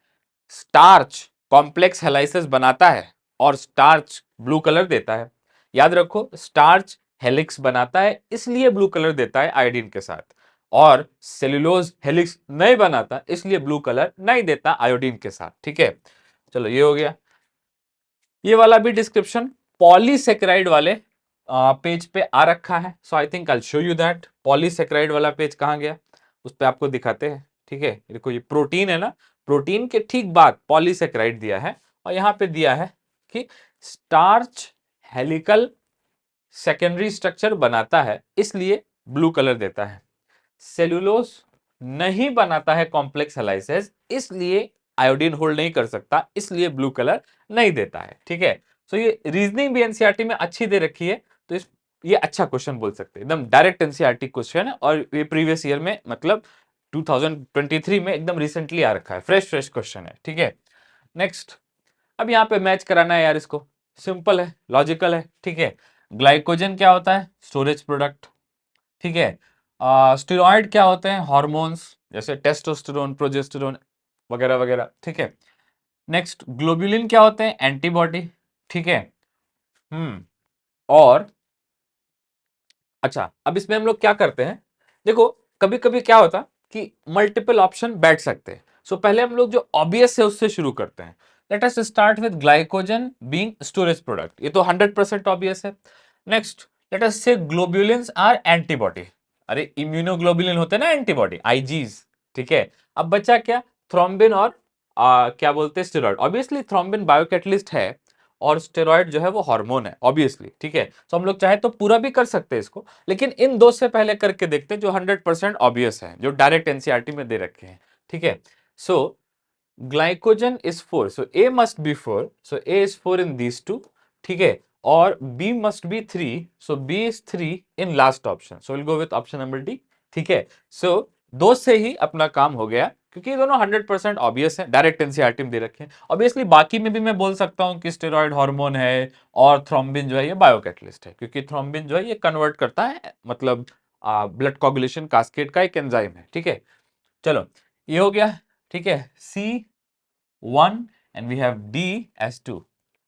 स्टार्च कॉम्प्लेक्स हेलाइसिस बनाता है और स्टार्च ब्लू कलर देता है। याद रखो, स्टार्च हेलिक्स बनाता है इसलिए ब्लू कलर देता है आयोडीन के साथ, और सेलुलोज हेलिक्स नहीं बनाता इसलिए ब्लू कलर नहीं देता आयोडीन के साथ, ठीक है। चलो ये हो गया। ये वाला भी डिस्क्रिप्शन पॉलीसेकेराइड वाले पेज पे आ रखा है। So I think I show you that. Polysaccharide वाला पेज कहाँ गया? उस पे आपको दिखाते हैं, ठीक है। देखो ये प्रोटीन है ना, प्रोटीन के ठीक बाद पॉलीसेकेराइड दिया है, और यहां पे दिया है कि स्टार्च हेलिकल सेकेंडरी स्ट्रक्चर बनाता है इसलिए ब्लू कलर देता है। सेलुलोज नहीं बनाता है कॉम्प्लेक्स हेलाइसिस इसलिए आयोडीन होल्ड नहीं कर सकता इसलिए ब्लू कलर नहीं देता है, ठीक है। सो ये रीजनिंग भी एनसीईआरटी में अच्छी दे रखी है, तो ये अच्छा क्वेश्चन बोल सकते हैं, एकदम डायरेक्ट एनसीईआरटी क्वेश्चन है, और ये प्रीवियस ईयर में मतलब 2023 में एकदम रिसेंटली आ रखा है, फ्रेश क्वेश्चन है, ठीक है। नेक्स्ट, अब यहाँ पे मैच कराना है यार, इसको सिंपल है, लॉजिकल है, ठीक है। ग्लाइकोजन क्या होता है? स्टोरेज प्रोडक्ट, ठीक है। स्टेरॉइड क्या होते हैं? हार्मोन्स, जैसे टेस्टोस्टेरोन, प्रोजेस्टेरोन वगैरह वगैरह, ठीक है। नेक्स्ट, ग्लोबुलिन क्या होते हैं? एंटीबॉडी, ठीक है। और अच्छा, अब इसमें हम लोग क्या करते हैं, देखो कभी कभी क्या होता कि मल्टीपल ऑप्शन बैठ सकते हैं। सो पहले हम लोग जो ऑब्वियस है उससे शुरू करते हैं। Let us start with glycogen being storage product, ये तो 100% ऑब्वियस है। नेक्स्ट, लेट अस से ग्लोबुलिन्स आर एंटीबॉडी। अरे इम्यूनोग्लोबुलिन होते हैं ना एंटीबॉडी, आईजीज, ठीक है। अब बचा क्या? थ्रोम्बिन और क्या बोलते हैं, स्टेरॉइड। ऑब्वियसली थ्रोम्बिन बायोकैटलिस्ट है और स्टेरॉइड जो है वो हार्मोन है, ऑब्वियसली, ठीक है। तो हम लोग चाहे तो पूरा भी कर सकते हैं इसको, लेकिन इन दो से पहले करके देखते हैं जो 100% ऑब्वियस है, जो डायरेक्ट एनसीईआरटी में दे रखे हैं, ठीक है। So glycogen is 4, so A must be 4, so A is 4 in these two, ठीक है। और B must be 3, so B is 3 in last option, so will go with option number D, ठीक है। सो दो से ही अपना काम हो गया क्योंकि ये दोनों 100% ऑब्वियस है, डायरेक्ट एनसीईआरटी में दे रखे हैं। ऑब्वियसली बाकी में भी मैं बोल सकता हूं कि स्टेरॉइड हार्मोन है और थ्रोम्बिन जो है ये बायोकैटलिस्ट है, क्योंकि थ्रोम्बिन जो है ये कन्वर्ट करता है, मतलब ब्लड कोगुलेशन कास्केड का एक एंजाइम है, ठीक है। चलो ये हो गया, ठीक है। C1 and we have D as 2,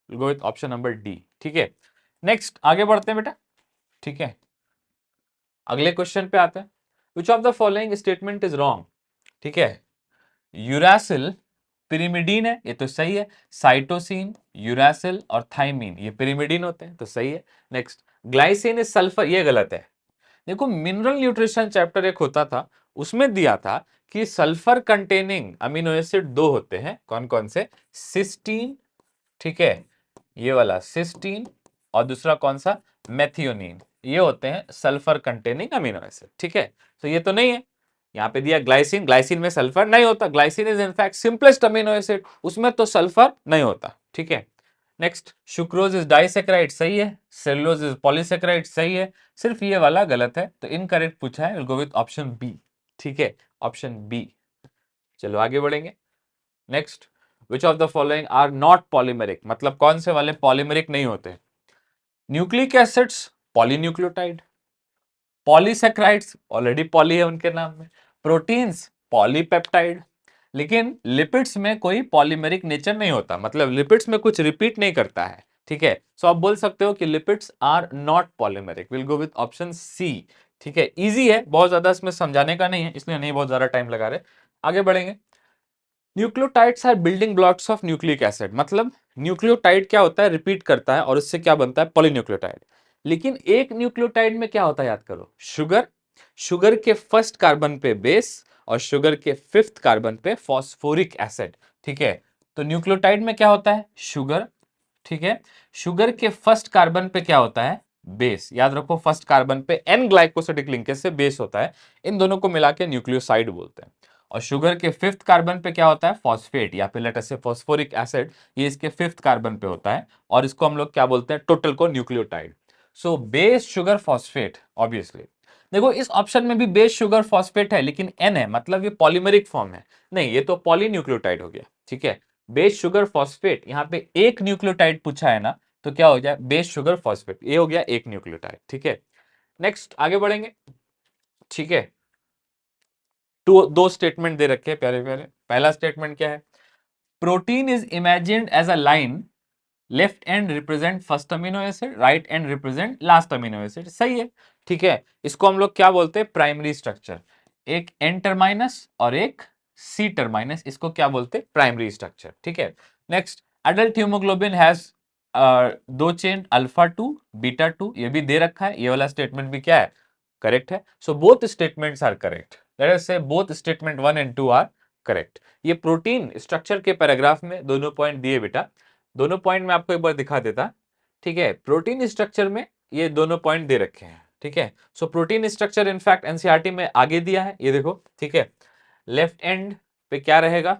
we'll go with option number D, ठीक है। नेक्स्ट आगे बढ़ते हैं बेटा, ठीक है। अगले क्वेश्चन पे आते हैं। Which of the following statement is wrong, ठीक है। यूरासिल पिरिमिडीन है, ये तो सही है। साइटोसिन, यूरासिल और थाइमीन ये पिरिमिडीन होते हैं, तो सही है। नेक्स्ट, ग्लाइसिन इज सल्फर, ये गलत है। देखो मिनरल न्यूट्रिशन चैप्टर एक होता था, उसमें दिया था कि सल्फर कंटेनिंग अमीनो एसिड दो होते हैं, कौन कौन से, सिस्टीन, ठीक है, ये वाला सिस्टीन, और दूसरा कौन सा, मेथियोनिन, ये होते हैं सल्फर कंटेनिंग अमीनो एसिड, ठीक है। तो ये तो नहीं है, यहां पे दिया ग्लाइसिन, ग्लाइसिन में सल्फर नहीं होता, glycine is in fact simplest amino acid, उसमें तो सल्फर नहीं होता, ठीक है। नेक्स्ट, सुक्रोज इज डाइसेक्राइड, सही है, सेलुलोज इज पॉलीसेक्राइड, सही है, सिर्फ ये वाला गलत है, तो इनकरेक्ट पूछा है, will go with option B, ठीक है, ऑप्शन बी। चलो आगे बढ़ेंगे। Next, which of the following are not polymeric, मतलब कौन से वाले पॉलीमेरिक नहीं होते, nucleic acids polynucleotide, polysaccharides already poly है उनके नाम में, प्रोटीन्स पॉलीपेप्टाइड, लेकिन लिपिड्स में कोई पॉलीमेरिक नेचर नहीं होता, मतलब लिपिड्स में कुछ रिपीट नहीं करता है, ठीक है। सो आप बोल सकते हो कि lipids are not polymeric, will go with option C, ठीक है। इजी है, बहुत ज्यादा इसमें समझाने का नहीं है, इसलिए नहीं बहुत ज्यादा टाइम लगा रहे, आगे बढ़ेंगे। Nucleotides are building blocks of nucleic acid, मतलब न्यूक्लियोटाइड क्या होता है, रिपीट करता है और उससे क्या बनता है, पॉलीन्यूक्लियोटाइड। लेकिन एक न्यूक्लियोटाइड में क्या होता है, याद करो, शुगर, शुगर के फर्स्ट कार्बन पे बेस और शुगर के फिफ्थ कार्बन पे फॉस्फोरिक एसिड, ठीक है। तो न्यूक्लियोटाइड में क्या होता है, शुगर, ठीक है, शुगर के फर्स्ट कार्बन पे क्या होता है, बेस, याद रखो फर्स्ट कार्बन पे एन ग्लाइकोसिडिक लिंकेज से बेस होता है, इन दोनों को मिला के न्यूक्लियोसाइड बोलते हैं। और शुगर के फिफ्थ कार्बन पे क्या होता है, फॉस्फेट या फिर लेट अस से फॉस्फोरिक एसिड, ये इसके फिफ्थ कार्बन पे होता है और इसको हम लोग क्या बोलते हैं, टोटल को nucleotide. So base sugar phosphate, obviously देखो इस ऑप्शन में भी बेस शुगर फॉस्फेट है लेकिन एन है, मतलब ये पॉलीमेरिक फॉर्म है, नहीं ये तो पॉलीन्यूक्लियोटाइड हो गया, ठीक है। बेस शुगर फॉस्फेट, यहाँ पे एक न्यूक्लियोटाइड पूछा है ना, तो क्या हो जाए, बेस शुगर फॉस्फेट, ये हो गया एक न्यूक्लियोटाइड, ठीक है। नेक्स्ट आगे बढ़ेंगे, ठीक है। दो स्टेटमेंट दे रखे हैं प्यारे प्यारे, पहला स्टेटमेंट क्या है, protein is imagined as a line, left end represent first amino acid, right end represent last amino acid, सही है, ठीक है। इसको हम लोग क्या बोलते हैं, प्राइमरी स्ट्रक्चर, एक एन टर्माइनस और एक सी टर्माइनस, इसको क्या बोलते हैं, प्राइमरी स्ट्रक्चर, ठीक है। नेक्स्ट, एडल्ट हीमोग्लोबिन हैज दो चेन अल्फा 2 बीटा 2, ये भी दे रखा है, ये वाला स्टेटमेंट भी क्या है, करेक्ट है। So both statements are correct, let us say both statement 1 and 2 are correct. ये प्रोटीन स्ट्रक्चर के पैराग्राफ में दोनों पॉइंट दिए बेटा, दोनों पॉइंट में आपको एक बार दिखा देता, ठीक है। प्रोटीन स्ट्रक्चर में ये दोनों पॉइंट दे रखे हैं, ठीक है। So protein structure in fact NCERT में आगे दिया है, ये देखो, ठीक है। लेफ्ट एंड पे क्या रहेगा,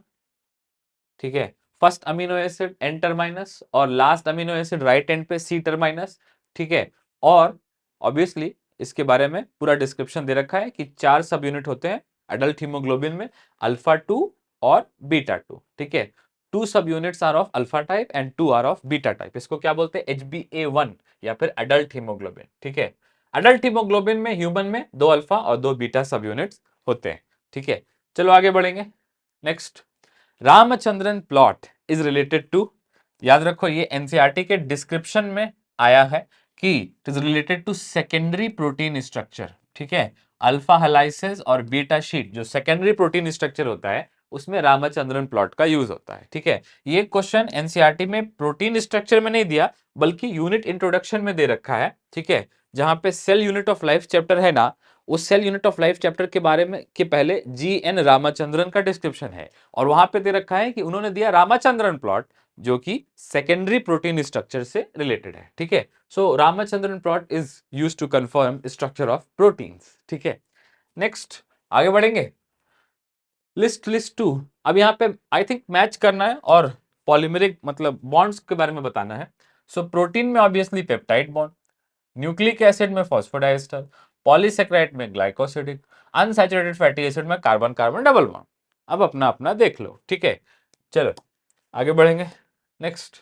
ठीक है, फर्स्ट अमीनो एसिड एन टर्माइनस और last amino acid right and पे सी टर्माइनस, ठीक है। और ऑब्वियसली इसके बारे में पूरा डिस्क्रिप्शन दे रखा है कि 4 सब यूनिट होते हैं एडल्ट हीमोग्लोबिन में, अल्फा 2 और बीटा 2, ठीक है। 2 sub units are of alpha type and 2 are of beta type, इसको क्या बोलते हैं, HbA1 या फिर एडल्ट हीमोग्लोबिन, ठीक है। एडल्ट हीमोग्लोबिन में ह्यूमन में 2 अल्फा और 2 बीटा सब यूनिट्स होते हैं, ठीक है। चलो आगे बढ़ेंगे। Next, Ramachandran plot is related to, याद रखो ये एनसीईआरटी के डिस्क्रिप्शन में आया है कि it is related to secondary protein structure, ठीक है। अल्फा हलाइसेस और बीटा शीट जो सेकेंडरी प्रोटीन स्ट्रक्चर होता है उसमें रामचंद्रन प्लॉट का यूज होता है, ठीक है। ये क्वेश्चन एनसीईआरटी में प्रोटीन स्ट्रक्चर में नहीं दिया बल्कि यूनिट इंट्रोडक्शन में दे रखा है, ठीक है। जहां पे cell unit of life chapter है ना, उस cell unit of life chapter के बारे में के पहले GN रामचंद्रन का डिस्क्रिप्शन है और वहां पे दे रखा है कि उन्होंने दिया रामचंद्रन प्लॉट जो कि सेकेंडरी प्रोटीन स्ट्रक्चर से रिलेटेड है, ठीक है। So Ramachandran plot is used to confirm structure of proteins, ठीक है। नेक्स्ट आगे बढ़ेंगे, लिस्ट 2, अब यहाँ पे आई थिंक मैच करना है और पॉलीमेरिक मतलब बॉन्ड्स के बारे में बताना है। सो प्रोटीन में obviously peptide bond, nucleic acid में फॉस्फोडाइस्टर, पॉलीसेक्राइड में ग्लाइकोसिडिक, अनसैचुरेटेड फैटी एसिड में कार्बन कार्बन डबल बॉन्ड। अब अपना अपना देख लो, ठीक है। चलो आगे बढ़ेंगे। Next,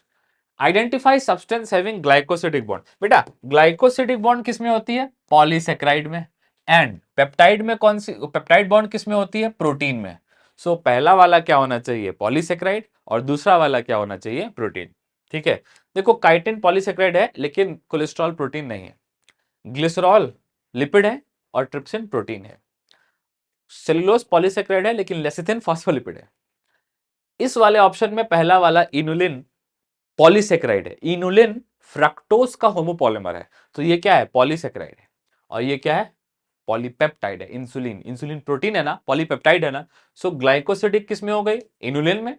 identify substance having glycosidic bond, बेटा ग्लाइकोसिडिक बॉन्ड किस में होती है, पॉलीसेक्राइड में, एंड पेप्टाइड में कौन सी, पेप्टाइड बॉन्ड किस में होती है, प्रोटीन में। सो पहला वाला क्या होना चाहिए, पॉलीसेक्राइड, और दूसरा वाला क्या होना चाहिए, प्रोटीन, ठीक है। देखो काइटिन पॉलीसेक्राइड है लेकिन कोलेस्ट्रॉल प्रोटीन नहीं है, ग्लिसरॉल लिपिड है और ट्रिप्सिन प्रोटीन है, सेलुलोज पॉलीसेक्राइड है लेकिन लेसिथिन फॉस्फोलिपिड है। इस वाले ऑप्शन में पहला वाला इनुलिन पॉलीसेक्राइड है, इनुलिन फ्रक्टोज का होमोपॉलीमर है, तो ये क्या है, पॉलीसेक्राइड है, और ये क्या है, पॉलीपेप्टाइड है, इंसुलिन, इंसुलिन प्रोटीन है ना, पॉलीपेप्टाइड है ना, सो ग्लाइकोसिडिक किस में हो गई, इनुलिन में,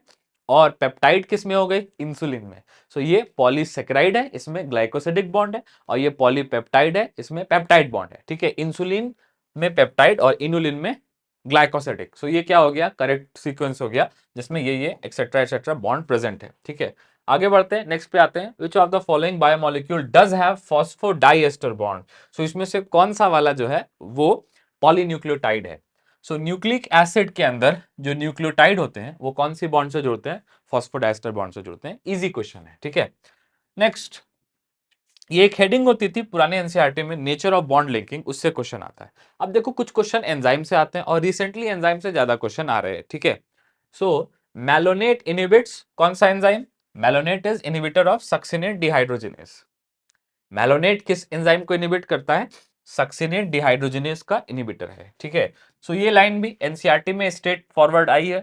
और पेप्टाइड किस में हो गई, इंसुलिन में। सो ये पॉलीसेकेराइड है, इसमें ग्लाइकोसिडिक बॉन्ड है, और ये पॉलीपेप्टाइड है, इसमें पेप्टाइड बॉन्ड है, ठीक है। इंसुलिन में पेप्टाइड और इनुलिन में ग्लाइकोसिडिक। सो ये क्या हो गया, करेक्ट सीक्वेंस हो गया, जिसमें ये एक्सेट्रा बॉन्ड प्रेजेंट है, ठीक है। आगे बढ़ते हैं, नेक्स्ट पे आते हैं। Which of the following biomolecule does have phosphodiester bond. So इसमें से कौन सा वाला जो है वो पॉलीन्यूक्लियोटाइड है। सो न्यूक्लिक एसिड के अंदर जो न्यूक्लियोटाइड होते हैं वो कौन सी बॉन्ड से जुड़ते हैं, फॉस्फोडाइएस्टर बॉन्ड से जुड़ते हैं। इजी क्वेश्चन है, ठीक है। नेक्स्ट, ये एक हेडिंग होती थी पुराने एनसीईआरटी में, नेचर ऑफ बॉन्ड लिंकिंग, उससे क्वेश्चन आता है। अब देखो कुछ क्वेश्चन एंजाइम से आते हैं और रिसेंटली एंजाइम से ज्यादा क्वेश्चन आ रहे हैं, ठीक है। सो मैलोनेट इनहिबिट्स कौन सा enzyme, malonate is inhibitor of succinate dehydrogenase. Malonate किस एंजाइम को इनहिबिट करता है, सक्सिनेट डिहाइड्रोजिनेस का इनहिबिटर है, ठीक है। सो ये लाइन भी एनसीईआरटी में स्ट्रेट फॉरवर्ड आई है,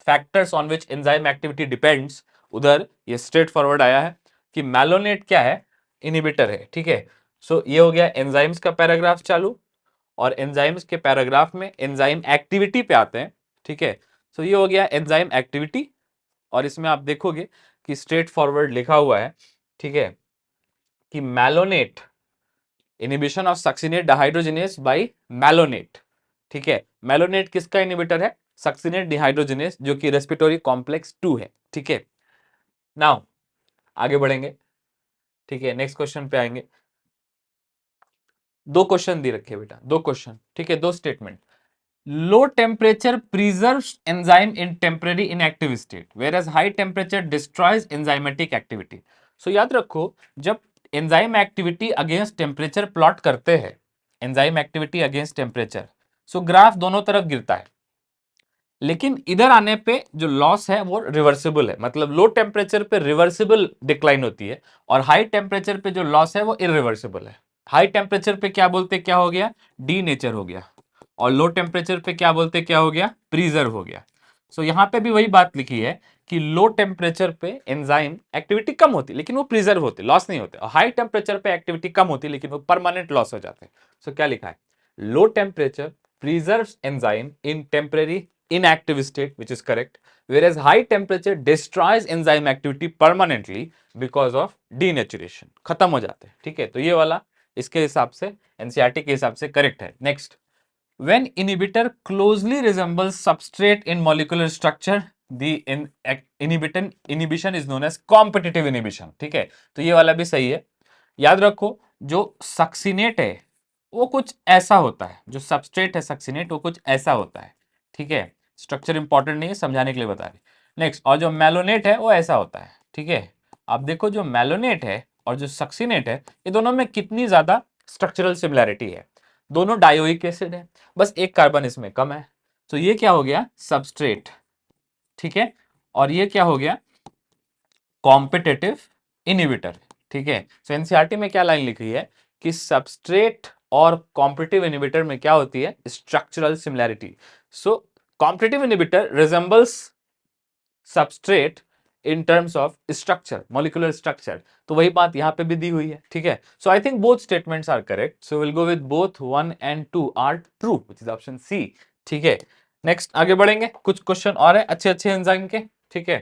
factors on which enzyme activity depends, उधर ये स्ट्रेट फॉरवर्ड आया है कि मैलोनेट क्या है, इनहिबिटर है, ठीक है। सो ये हो गया एंजाइम्स का पैराग्राफ चालू, और एंजाइम्स के पैराग्राफ में एंजाइम एक्टिविटी पे आते हैं, ठीक है। सो ये हो गया एंजाइम एक्टिविटी, और इसमें आप देखोगे कि स्ट्रेट फॉरवर्ड लिखा हुआ है, ठीक है, कि malonate, inhibition of succinate dehydrogenase by malonate, ठीक है। मैलोनेट किसका इनहिबिटर है, सक्सिनेट डिहाइड्रोजिनेस, जो कि रेस्पिरेटरी कॉम्प्लेक्स 2 है, ठीक है। नाउ आगे बढ़ेंगे, ठीक है, नेक्स्ट क्वेश्चन पे आएंगे। दो क्वेश्चन दे रखे बेटा, दो क्वेश्चन, ठीक है, दो statement. Low temperature preserves enzyme in temporary inactive state whereas high temperature destroys enzymatic activity. So याद रखो, जब enzyme activity against temperature plot करते हैं, enzyme activity against temperature, so graph दोनों तरफ गिरता है, लेकिन इधर आने पे जो लॉस है वो रिवर्सिबल है, मतलब लो टेम्परेचर पे रिवर्सिबल डिक्लाइन होती है, और हाई टेम्परेचर पे जो लॉस है वो इरिवर्सिबल है। हाई टेम्परेचर पे क्या बोलते, क्या हो गया, डी नेचर हो गया, और लो टेम्परेचर पे क्या बोलते, क्या हो गया, प्रीजर्व हो गया। सो यहां पे भी वही बात लिखी है कि लो टेम्परेचर पे एंजाइम एक्टिविटी कम होती लेकिन वो प्रिजर्व होते, लॉस नहीं होते, और हाई टेम्परेचर पे एक्टिविटी कम होती लेकिन वो परमानेंट लॉस हो जाते हैं। सो क्या लिखा है, low temperature preserves enzyme in temporary inactive state, which is correct, whereas high temperature destroys enzyme activity permanently because of denaturation, खत्म हो जाते हैं, ठीक है। तो ये वाला इसके हिसाब से एनसीईआरटी के हिसाब से करेक्ट है। Next, when inhibitor closely resembles substrate in molecular structure, the inhibition is known as competitive inhibition, ठीक है। तो ये वाला भी सही है। याद रखो, जो सक्सिनेट है वो कुछ ऐसा होता है, जो सबस्ट्रेट है सक्सिनेट वो कुछ ऐसा होता है, ठीक है। स्ट्रक्चर इंपॉर्टेंट नहीं है, समझाने के लिए बता रहे। नेक्स्ट, और जो मैलोनेट है वो ऐसा होता है, ठीक है। आप देखो जो मैलोनेट है और जो सक्सिनेट है, ये दोनों में कितनी ज्यादा स्ट्रक्चरल सिमिलैरिटी है। दोनों डायोइक एसिड है, बस एक कार्बन इसमें कम है। तो ये क्या हो गया, सबस्ट्रेट, ठीक है, और ये क्या हो गया, कॉम्पिटिटिव इनहिबिटर, ठीक है। सो एनसीईआरटी में क्या लाइन लिखी है कि सबस्ट्रेट और कॉम्पिटिटिव इनहिबिटर में क्या होती है, structural similarity. So competitive inhibitor resembles substrate in terms of structure, molecular structure. तो वही बात यहां पे भी दी हुई है, ठीक है। So I think both statements are correct, so will go with both 1 and 2 are true, which is option C, ठीक है। नेक्स्ट आगे बढ़ेंगे, कुछ क्वेश्चन और है अच्छे अच्छे एंजाइम के, ठीक है।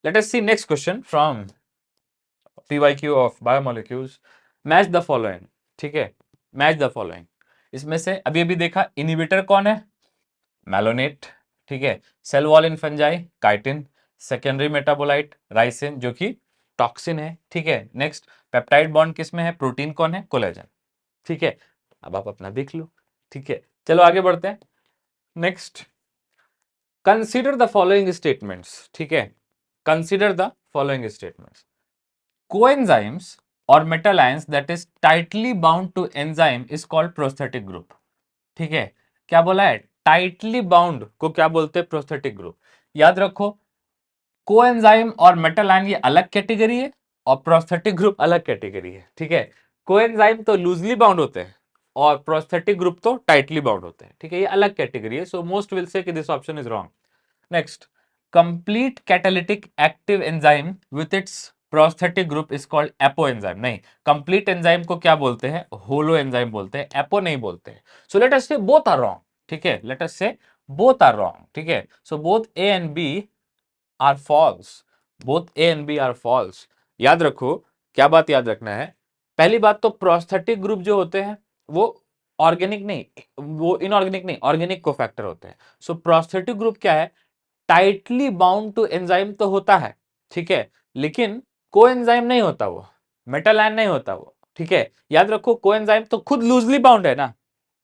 Let us see next question from PYQ of biomolecules. Match the following, ठीक है, मैच द फॉलोइंग। इसमें से अभी अभी देखा इनहिबिटर कौन है, मैलोनेट, ठीक है। Cell wall in fungi, chitin. Secondary metabolite ricin, जो कि टॉक्सिन है, ठीक है। नेक्स्ट, पेप्टाइड बॉन्ड किस में है, प्रोटीन कौन है, कोलेजन, ठीक है। अब आप अपना देख लो, ठीक है। चलो आगे बढ़ते हैं। Next, consider the following statements, ठीक है, consider the following statements. Coenzymes or metal ions that is tightly bound to enzyme is called prosthetic group, ठीक है। क्या बोला है, टाइटली बाउंड को क्या बोलते हैं, प्रोस्थेटिक ग्रुप। याद रखो, कोएंजाइम और मेटल आयन ये अलग कैटेगरी है और प्रोस्थेटिक ग्रुप अलग कैटेगरी है, ठीक है। कोएंजाइम तो लूजली बाउंड होते हैं और प्रोस्थेटिक ग्रुप तो टाइटली बाउंड होते हैं, ठीक है, ये अलग कैटेगरी है। सो मोस्ट विल से कि this option is wrong. Next, complete catalytic active enzyme with its prosthetic group is called apo enzyme. नहीं, कंप्लीट एंजाइम को क्या बोलते हैं? होलो एंजाइम बोलते हैं, एपो नहीं बोलते हैं। So let us say both are wrong, ठीक है, let us say both are wrong, ठीक है। So both A and B are false, both A and B are false. याद रखो, क्या बात याद रखना है? पहली बात तो प्रोस्थेटिक ग्रुप जो होते हैं वो ऑर्गेनिक नहीं, वो इनऑर्गेनिक नहीं, ऑर्गेनिक कोफैक्टर होते हैं। सो प्रोस्थेटिक ग्रुप क्या है? टाइटली बाउंड टू एंजाइम तो होता है, ठीक है, लेकिन कोएंजाइम नहीं होता, वो मेटल आयन नहीं होता वो, ठीक है। याद रखो, कोएंजाइम तो खुद लूजली बाउंड है ना,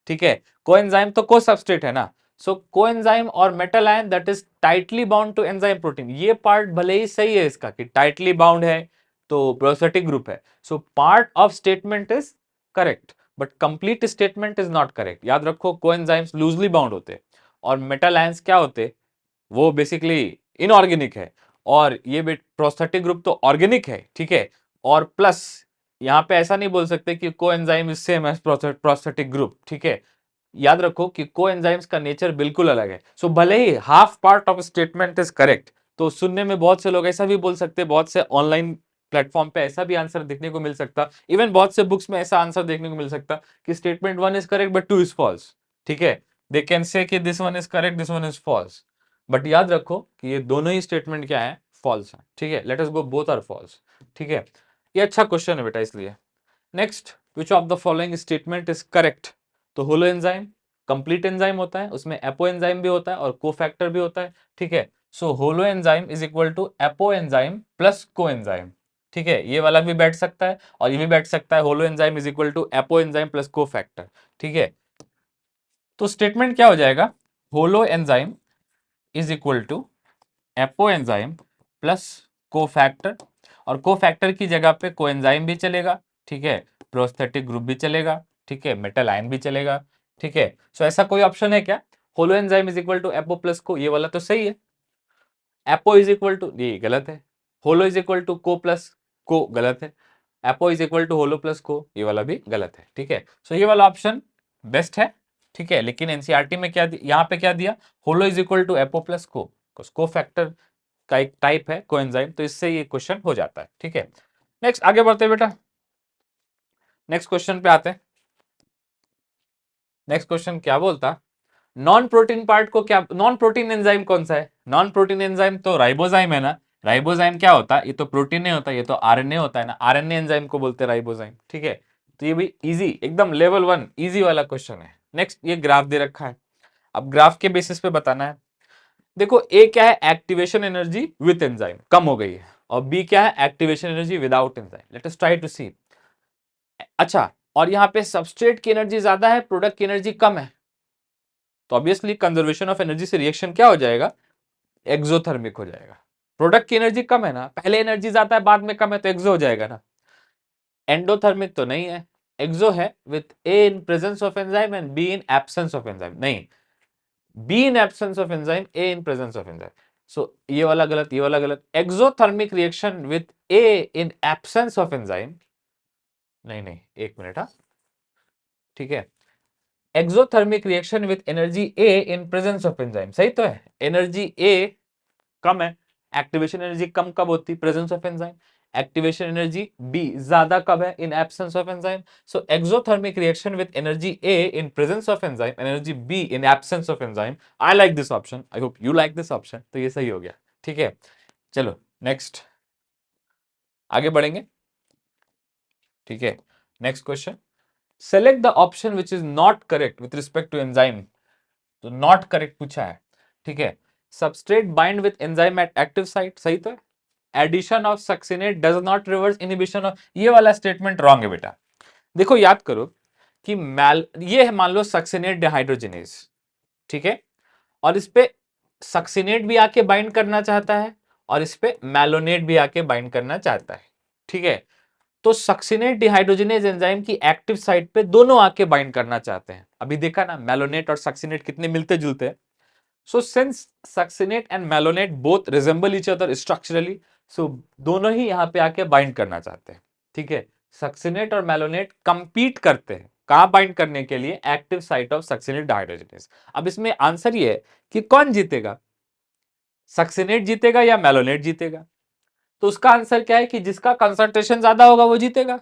ठीक है, कोएंजाइम तो को सबस्ट्रेट है ना। सो कोएंजाइम और metal ion that is tightly bound to enzyme protein, ये पार्ट भले ही सही है इसका कि टाइटली बाउंड है तो प्रोस्थेटिक ग्रुप है। So part of statement is correct, but complete statement is not correct. याद रखो, कोएंजाइम्स लूजली बाउंड होते और मेटल आयंस क्या होते? वो बेसिकली इनऑर्गेनिक है, और ये प्रोस्थेटिक ग्रुप तो ऑर्गेनिक है, ठीक है। और प्लस यहां पे ऐसा नहीं बोल सकते कि coenzyme is same as prosthetic group, ठीक है। याद रखो कि कोएंजाइम्स का नेचर बिल्कुल अलग है। सो भले ही half part of statement is correct, तो सुनने में बहुत से लोग ऐसा भी बोल सकते हैं, बहुत से ऑनलाइन प्लेटफॉर्म पे ऐसा भी आंसर देखने को मिल सकता, इवन बहुत से बुक्स में ऐसा आंसर देखने को मिल सकता कि statement 1 is correct but 2 is false, ठीक है। दे कैन से कि this one is correct, this one is false, but याद रखो कि ये दोनों ही स्टेटमेंट क्या है? फॉल्स है, ठीक है। Let us go both are false, ठीक है। ये अच्छा क्वेश्चन है बेटा, इसलिए next, which of the following statement is correct? तो होलो एंजाइम कंप्लीट एंजाइम होता है, उसमें एपो एंजाइम भी होता है और कोफैक्टर भी होता है, ठीक है। So holo enzyme is equal to apo enzyme plus coenzyme, ठीक है, ये वाला भी बैठ सकता है और ये भी बैठ सकता है। Holo enzyme is equal to apo enzyme plus cofactor, ठीक है। तो स्टेटमेंट क्या हो जाएगा? Holo enzyme is equal to apo enzyme plus cofactor, और कोफैक्टर की जगह पे कोएंजाइम भी चलेगा, ठीक है, प्रोस्थेटिक ग्रुप भी चलेगा, ठीक है, मेटल आयन भी चलेगा, ठीक है। सो ऐसा कोई ऑप्शन है क्या? Holo enzyme is equal to apo plus co, ये वाला तो सही है। एपो इज इक्वल टू, ये गलत है। Holo is equal to co plus co, गलत है। Apo is equal to holo plus co, ये वाला भी गलत है, ठीक है। सो ये वाला ऑप्शन बेस्ट है, ठीक है, लेकिन एनसीईआरटी में क्या यहाँ पे क्या दिया? Holo is equal to apo plus cofactor का एक टाइप है कोएंजाइम, तो इससे ये क्वेश्चन हो जाता है, ठीक है। नेक्स्ट आगे बढ़ते हैं बेटा, नेक्स्ट क्वेश्चन पे आते हैं। नेक्स्ट क्वेश्चन क्या बोलता? नॉन प्रोटीन पार्ट को क्या, नॉन प्रोटीन एंजाइम कौन सा है? नॉन प्रोटीन एंजाइम तो राइबोजाइम है ना। राइबोजाइम क्या होता है? ये तो प्रोटीन नहीं होता, ये तो आरएनए होता है ना, आरएनए एंजाइम को बोलते हैं राइबोजाइम, ठीक है। तो ये भी इजी, एकदम लेवल 1 इजी वाला क्वेश्चन है। नेक्स्ट, ये ग्राफ दे रखा है, अब ग्राफ के बेसिस पे बताना है। देखो, ए क्या है? एक्टिवेशन एनर्जी विथ एंजाइम कम हो गई है, और बी क्या है? Activation energy without enzyme. Let us try to see. अच्छा, और यहाँ पे सबस्ट्रेट की एनर्जी ज्यादा है, प्रोडक्ट की एनर्जी कम है, तो ऑब्वियसली कंजर्वेशन ऑफ एनर्जी से रिएक्शन क्या हो जाएगा? एक्सोथर्मिक हो जाएगा। प्रोडक्ट की एनर्जी कम है ना, पहले एनर्जी ज्यादा है बाद में कम है, तो एक्सो हो जाएगा ना। एंडोथर्मिक तो नहीं है, एक्सो है with A in presence of enzyme and B in absence of enzyme. नहीं, B in absence of enzyme, A in presence of enzyme. So ये वाला गलत, ये वाला गलत। Exothermic reaction with A in absence of enzyme, नहीं नहीं, एक मिनट, हाँ, ठीक है। Exothermic reaction with energy A in presence of enzyme, सही तो है। एनर्जी ए कम है, एक्टिवेशन एनर्जी कम कब होती? Presence of enzyme. Activation energy B ज्यादा कब है? In absence of enzyme. So exothermic reaction with energy A in presence of enzyme, energy B in absence of enzyme. I like this option, I hope you like this option, तो ये सही हो गया, ठीक है। चलो नेक्स्ट आगे बढ़ेंगे, ठीक है। Next question, select the option which is not correct with respect to enzyme. तो नॉट करेक्ट पूछा है, ठीक है। Substrate bind with enzyme at active site, सही तो है। Addition of succinate does not reverse inhibition of, ये वाला स्टेटमेंट रॉन्ग है बेटा। देखो याद करो कि ये है, मान लो सक्सिनेट डिहाइड्रोजिनेज, ठीक है, और इस पे सक्सिनेट भी आके बाइंड करना चाहता है और इस पे मैलोनेट भी आके बाइंड करना चाहता है, ठीक है। तो सक्सिनेट डिहाइड्रोजिनेज एंजाइम की एक्टिव साइट पे दोनों आके बाइंड करना चाहते हैं। अभी देखा ना, मैलोनेट और सक्सिनेट कितने मिलते जुलते हैं। So since succinate and malonate both resemble each other structurally, so दोनों ही यहाँ पे आके बाइंड करना चाहते हैं, ठीक है। सक्सिनेट और मैलोनेट कंपीट करते हैं, कहाँ बाइंड करने के लिए? Active site of succinate dehydrogenase. अब इसमें आंसर ये है कि कौन जीतेगा, सक्सिनेट जीतेगा या मैलोनेट जीतेगा? तो उसका आंसर क्या है कि जिसका कंसंट्रेशन ज्यादा होगा वो जीतेगा।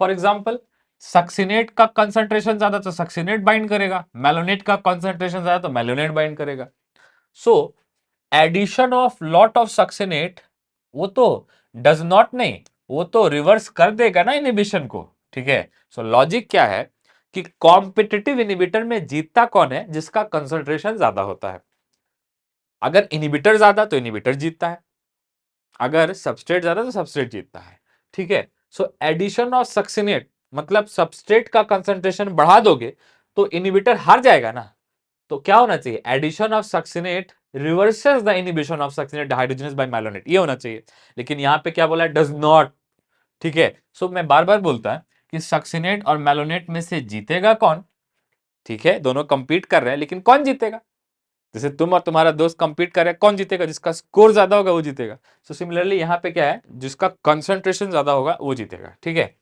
फॉर एग्जाम्पल, सक्सिनेट का कंसंट्रेशन ज्यादा तो सक्सिनेट बाइंड करेगा, मेलोनेट का कंसंट्रेशन ज्यादा तो मेलोनेट बाइंड करेगा। So addition of lot of succinate वो तो डज नॉट नहीं, वो तो रिवर्स कर देगा ना इनिबिशन को। ठीक है, सो लॉजिक क्या है कि कॉम्पिटिटिव इनिबिटर में जीतता कौन है, जिसका कंसंट्रेशन ज्यादा होता है। अगर इनिबिटर ज्यादा तो इनिबिटर जीतता है, अगर सबस्ट्रेट ज्यादा तो सबस्ट्रेट जीतता है। ठीक है, सो एडिशन ऑफ सक्सिनेट मतलब सबस्ट्रेट का कंसंट्रेशन बढ़ा दोगे तो इनिबिटर हार जाएगा ना। तो क्या होना चाहिए, addition of succinate reverses the inhibition of succinate hydrogenase by malonate, ये होना चाहिए। लेकिन यहां पे क्या बोला, डज नॉट। ठीक है, सो मैं बार बार बोलता है कि सक्सिनेट और मेलोनेट में से जीतेगा कौन। ठीक है, दोनों कंपीट कर रहे हैं, लेकिन कौन जीतेगा, जैसे तुम और तुम्हारा दोस्त कंपीट कर रहे हैं, कौन जीतेगा, जिसका स्कोर ज्यादा होगा वो जीतेगा। सो सिमिलरली यहाँ पे क्या है, जिसका कंसंट्रेशन ज्यादा होगा वो जीतेगा। ठीक है,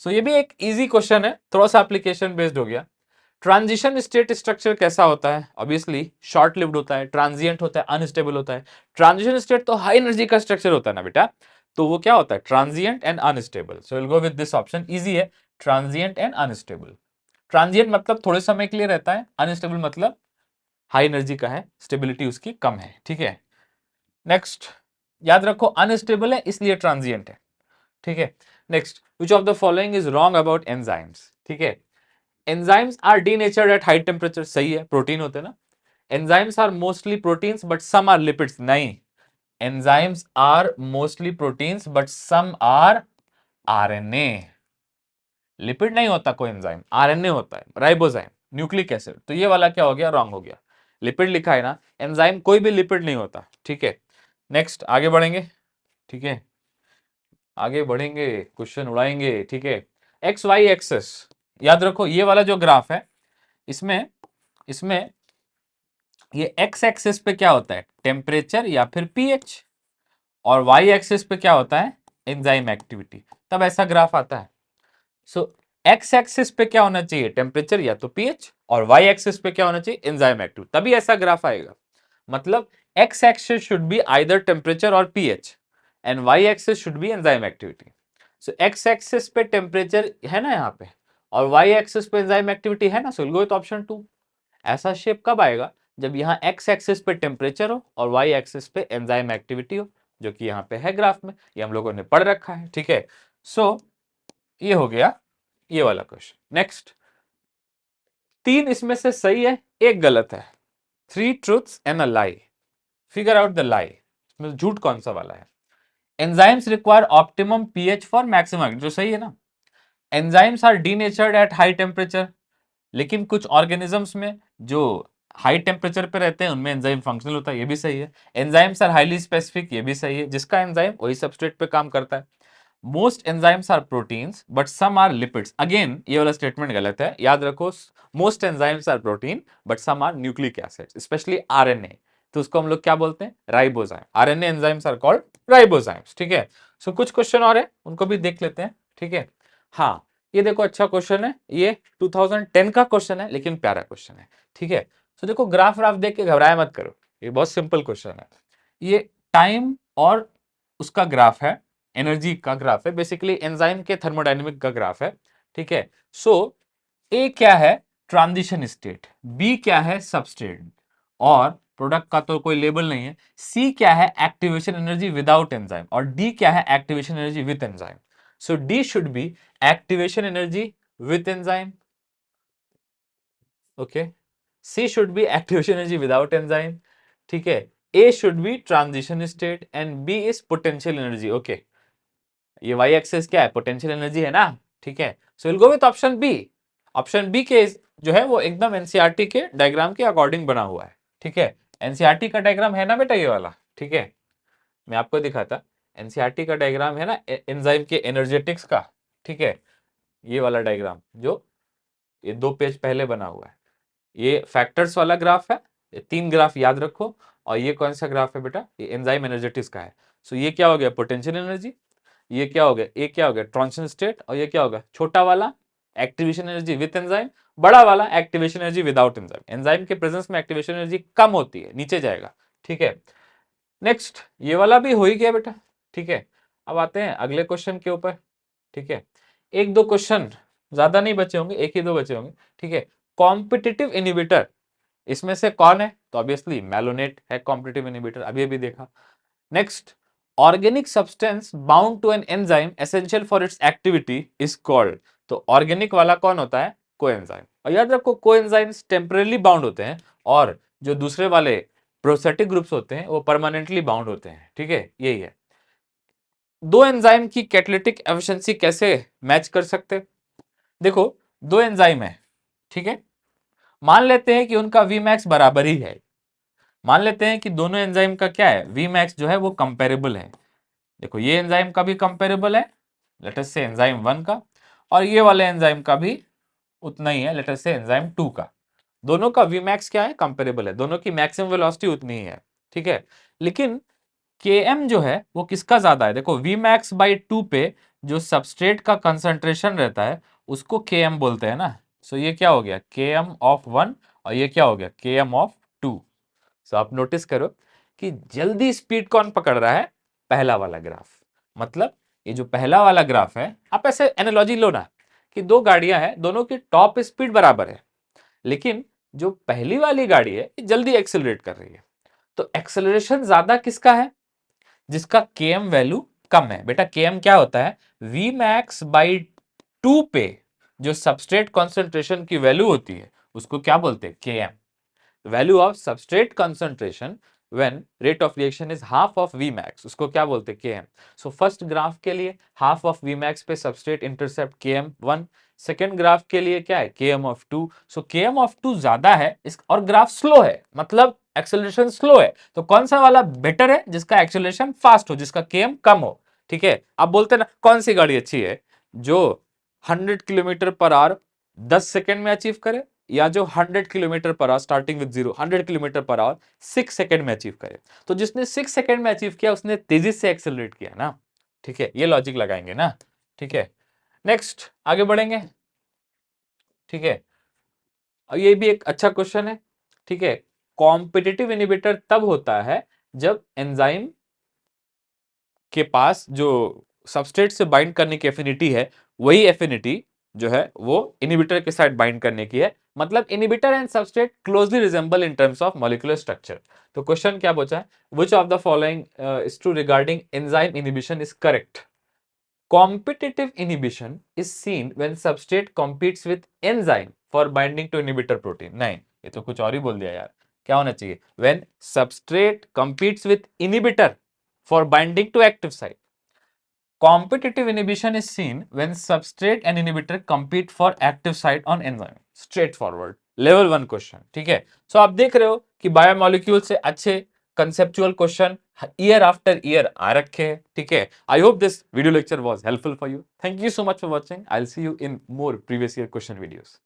सो ये भी एक इजी क्वेश्चन है, थोड़ा सा एप्लीकेशन बेस्ड हो गया। ट्रांजिशन स्टेट स्ट्रक्चर कैसा होता है, ऑब्वियसली शॉर्ट लिव्ड होता है, ट्रांजिएंट होता है, अनस्टेबल होता है। ट्रांजिशन स्टेट तो हाई एनर्जी का स्ट्रक्चर होता है ना बेटा, तो वो क्या होता है, transient and unstable. So will go with this option, easy है, ट्रांजिएंट एंड अनस्टेबल। ट्रांजिएंट मतलब थोड़े समय के लिए रहता है, अनस्टेबल मतलब हाई एनर्जी का है, स्टेबिलिटी उसकी कम है। ठीक है, नेक्स्ट, याद रखो अनस्टेबल है इसलिए ट्रांजिएंट है। ठीक है, next, which of the following is wrong about enzymes. ठीक है, enzymes are denatured at high temperature, सही है, प्रोटीन होते हैं ना। Enzymes are mostly proteins but some are lipids, नहीं, enzymes are mostly proteins but some are RNA. Lipid नहीं होता कोई एंजाइम, आरएनए होता है, राइबोजाइम, न्यूक्लिक एसिड। तो ये वाला क्या हो गया, रॉन्ग हो गया। लिपिड लिखा है ना, एंजाइम कोई भी लिपिड नहीं होता। ठीक है, नेक्स्ट आगे बढ़ेंगे। ठीक है, आगे बढ़ेंगे, क्वेश्चन उड़ाएंगे। ठीक है, एक्स वाई एक्सेस, याद रखो ये वाला जो ग्राफ है, इसमें इसमें ये एक्स एक्सिस पे क्या होता है, टेम्परेचर या फिर पीएच, और वाई एक्सिस पे क्या होता है, एंजाइम एक्टिविटी, तब ऐसा ग्राफ आता है। सो एक्स एक्सिस पे क्या होना चाहिए, टेम्परेचर या तो पीएच, और वाई एक्सिस पे क्या होना चाहिए, एंजाइम एक्टिविटी, तभी ऐसा ग्राफ आएगा। मतलब X axis should be either temperature और pH and Y axis should be enzyme activity. So X axis पे टेम्परेचर है ना यहाँ पे, और वाई एक्सिस पे एंजाइम एक्टिविटी है ना, so will go with option 2। ऐसा शेप कब आएगा, जब यहाँ एक्स एक्सिस पे टेम्परेचर हो और वाई एक्सिस पे एंजाइम एक्टिविटी हो, जो कि यहाँ पे है ग्राफ में, ये हम लोगों ने पढ़ रखा है। ठीक है, सो ये हो गया ये वाला क्वेश्चन। नेक्स्ट, 3 इसमें से सही है, एक गलत है। 3 truths and a lie, figure out the lie, इसमें झूठ कौन सा वाला है। Enzymes require optimum pH for maximum, जो सही है ना। Enzymes are denatured at high temperature, लेकिन कुछ ऑर्गेनिजम्स में जो हाई टेम्परेचर पे रहते हैं उनमें एंजाइम फंक्शनल होता है, ये भी सही है। एंजाइम्स आर हाईली स्पेसिफिक, ये भी सही है, जिसका एंजाइम वही सबस्ट्रेट पे काम करता है। Most enzymes are proteins but some are lipids, again ये वाला स्टेटमेंट गलत है, याद रखो। Most enzymes are protein but some are nucleic acids, specially RNA, तो उसको हम लोग क्या बोलते हैं, ribozyme. RNA enzymes are called ribozymes. ठीक है, सो कुछ क्वेश्चन और है, उनको भी देख लेते हैं। ठीक है, हाँ, ये देखो अच्छा क्वेश्चन है, ये 2010 का क्वेश्चन है, लेकिन प्यारा क्वेश्चन है। ठीक है, तो देखो ग्राफ व्राफ देख के घबराया मत करो, ये बहुत सिंपल क्वेश्चन है। ये टाइम और उसका ग्राफ है, एनर्जी का ग्राफ है, बेसिकली एंजाइम के थर्मोडायनेमिक का ग्राफ है। ठीक है, सो ए क्या है, ट्रांजिशन स्टेट, बी क्या है, सबस्टेट, और प्रोडक्ट का तो कोई लेबल नहीं है, सी क्या है, एक्टिवेशन एनर्जी विदाउट एंजाइम, और डी क्या है, activation energy with enzyme. So D should be activation energy with enzyme, okay, C should be activation energy without enzyme. ठीक है, A should be transition state and B is potential energy. Okay, ये Y axis क्या है, potential energy है ना। ठीक है, so will go with option B. Option B के जो है वो एकदम एनसीईआरटी के डायग्राम के अकॉर्डिंग बना हुआ है। ठीक है, एनसीईआरटी का डायग्राम है ना बेटा ये वाला। ठीक है, मैं आपको दिखाता, एनसीईआरटी का डायग्राम है ना एंजाइम के एनर्जेटिक्स का। ठीक है, ये वाला डायग्राम जो ये 2 पेज पहले बना हुआ है, ये फैक्टर्स वाला ग्राफ है, ये 3 ग्राफ याद रखो। और ये कौन सा ग्राफ है बेटा, ये एंजाइम एनर्जेटिक्स का है। सो ये क्या हो गया, पोटेंशियल एनर्जी, ये क्या हो गया, ये क्या हो गया, ट्रांजिशन स्टेट, और ये क्या होगा, छोटा वाला एक्टिवेशन एनर्जी विद एंजाइम, बड़ा वाला activation energy without enzyme. Enzyme के प्रेजेंस में एक्टिवेशन एनर्जी कम होती है, नीचे जाएगा। ठीक है, नेक्स्ट, ये वाला भी हो ही गया बेटा। ठीक है, अब आते हैं अगले क्वेश्चन के ऊपर, ठीक है। एक दो क्वेश्चन, ज्यादा नहीं बचे होंगे, एक ही दो बचे होंगे, ठीक है। कॉम्पिटिटिव इनिबिटर इसमें से कौन है? तो ऑब्वियसली मैलोनेट है कॉम्पिटिटिव इनिबिटर, अभी अभी देखा। Next, organic substance bound to an enzyme essential for its activity is called. तो ऑर्गेनिक वाला कौन होता है? कोएंजाइम। और याद रखो कोएंजाइम्स टेम्परेली बाउंड होते हैं और जो दूसरे वाले प्रोसेटिक ग्रुप्स होते हैं वो परमानेंटली बाउंड होते हैं, ठीक है, यही है। दो एंजाइम की कैटालिटिक एफिशिएंसी कैसे मैच कर सकते? देखो, दो एंजाइम है, ठीक है, मान लेते हैं कि उनका Vmax बराबर ही है, मान लेते हैं कि दोनों एंजाइम का क्या है, Vmax जो है वो कंपेरेबल है। देखो ये एंजाइम का भी कंपेरेबल है, लेट अस से एंजाइम 1 का, और ये वाले एंजाइम का भी उतना ही है, लेट अस से एंजाइम 2 का। दोनों का Vmax क्या है? कंपेरेबल है, दोनों की मैक्सिमम वेलोसिटी उतनी ही है, ठीक है। लेकिन Km जो है वो किसका ज्यादा है? देखो Vmax बाई 2 पे जो सबस्ट्रेट का कंसंट्रेशन रहता है उसको Km बोलते हैं ना। सो ये क्या हो गया? Km ऑफ 1 और ये क्या हो गया? Km of 2। सो आप नोटिस करो कि जल्दी स्पीड कौन पकड़ रहा है? पहला वाला ग्राफ। मतलब ये जो पहला वाला ग्राफ है, आप ऐसे एनालॉजी लो ना कि दो गाड़ियां हैं, दोनों की टॉप स्पीड बराबर है, लेकिन जो पहली वाली गाड़ी है ये जल्दी एक्सेलरेट कर रही है। तो एक्सेलरेशन ज्यादा किसका है? जिसका Km वैल्यू कम है। बेटा Km क्या होता है? Vmax बाई 2 पे जो सबस्ट्रेट कॉन्सेंट्रेशन की वैल्यू होती है उसको क्या बोलते हैं? Km। Value of substrate concentration when rate of reaction is half of Vmax, उसको क्या बोलते हैं? Km। सो फर्स्ट ग्राफ के लिए हाफ ऑफ Vmax पे substrate intercept Km1, second graph के लिए क्या है? Km of 2। So Km of 2 ज्यादा है और ग्राफ स्लो है, मतलब एक्सेलरेशन स्लो है। तो कौन सा वाला बेटर है? जिसका एक्सेलरेशन फास्ट हो, जिसका Km कम हो, ठीक है। आप बोलते हैं ना कौन सी गाड़ी अच्छी है? जो 100 किलोमीटर पर आवर 10 सेकेंड में अचीव करे, या जो 100 kilometre per hour starting with 0 100 kilometre per hour 6 second में अचीव करे। तो जिसने 6 सेकेंड में अचीव किया उसने तेजी से एक्सेलरेट किया ना, ठीक है। ये लॉजिक लगाएंगे ना, ठीक है। नेक्स्ट आगे बढ़ेंगे, ठीक है। और ये भी एक अच्छा क्वेश्चन है, ठीक है। कॉम्पिटिटिव इनिबिटर तब होता है जब एंजाइम के पास जो सबस्ट्रेट से बाइंड करने की एफिनिटी है, वही एफिनिटी जो है वो इनिबिटर के साथ बाइंड करने की है। मतलब inhibitor and substrate closely resemble in terms of molecular structure. तो क्वेश्चन क्या पूछा है? Which of the following is true regarding enzyme inhibition is correct? Competitive inhibition is seen when substrate competes with enzyme for binding to inhibitor protein। नहीं, ये तो कुछ और ही बोल दिया यार। क्या होना चाहिए? When substrate competes with inhibitor for binding to active site। Competitive inhibition is seen when substrate and inhibitor compete for active site on enzyme। Straightforward, level 1 question, ठीक है। सो आप देख रहे हो कि बायोमोलिक्यूल से अच्छे conceptual question year after year आ रखे हैं, ठीक है। I hope this video lecture was helpful for you. Thank you so much for watching. I will see you in more previous year question videos.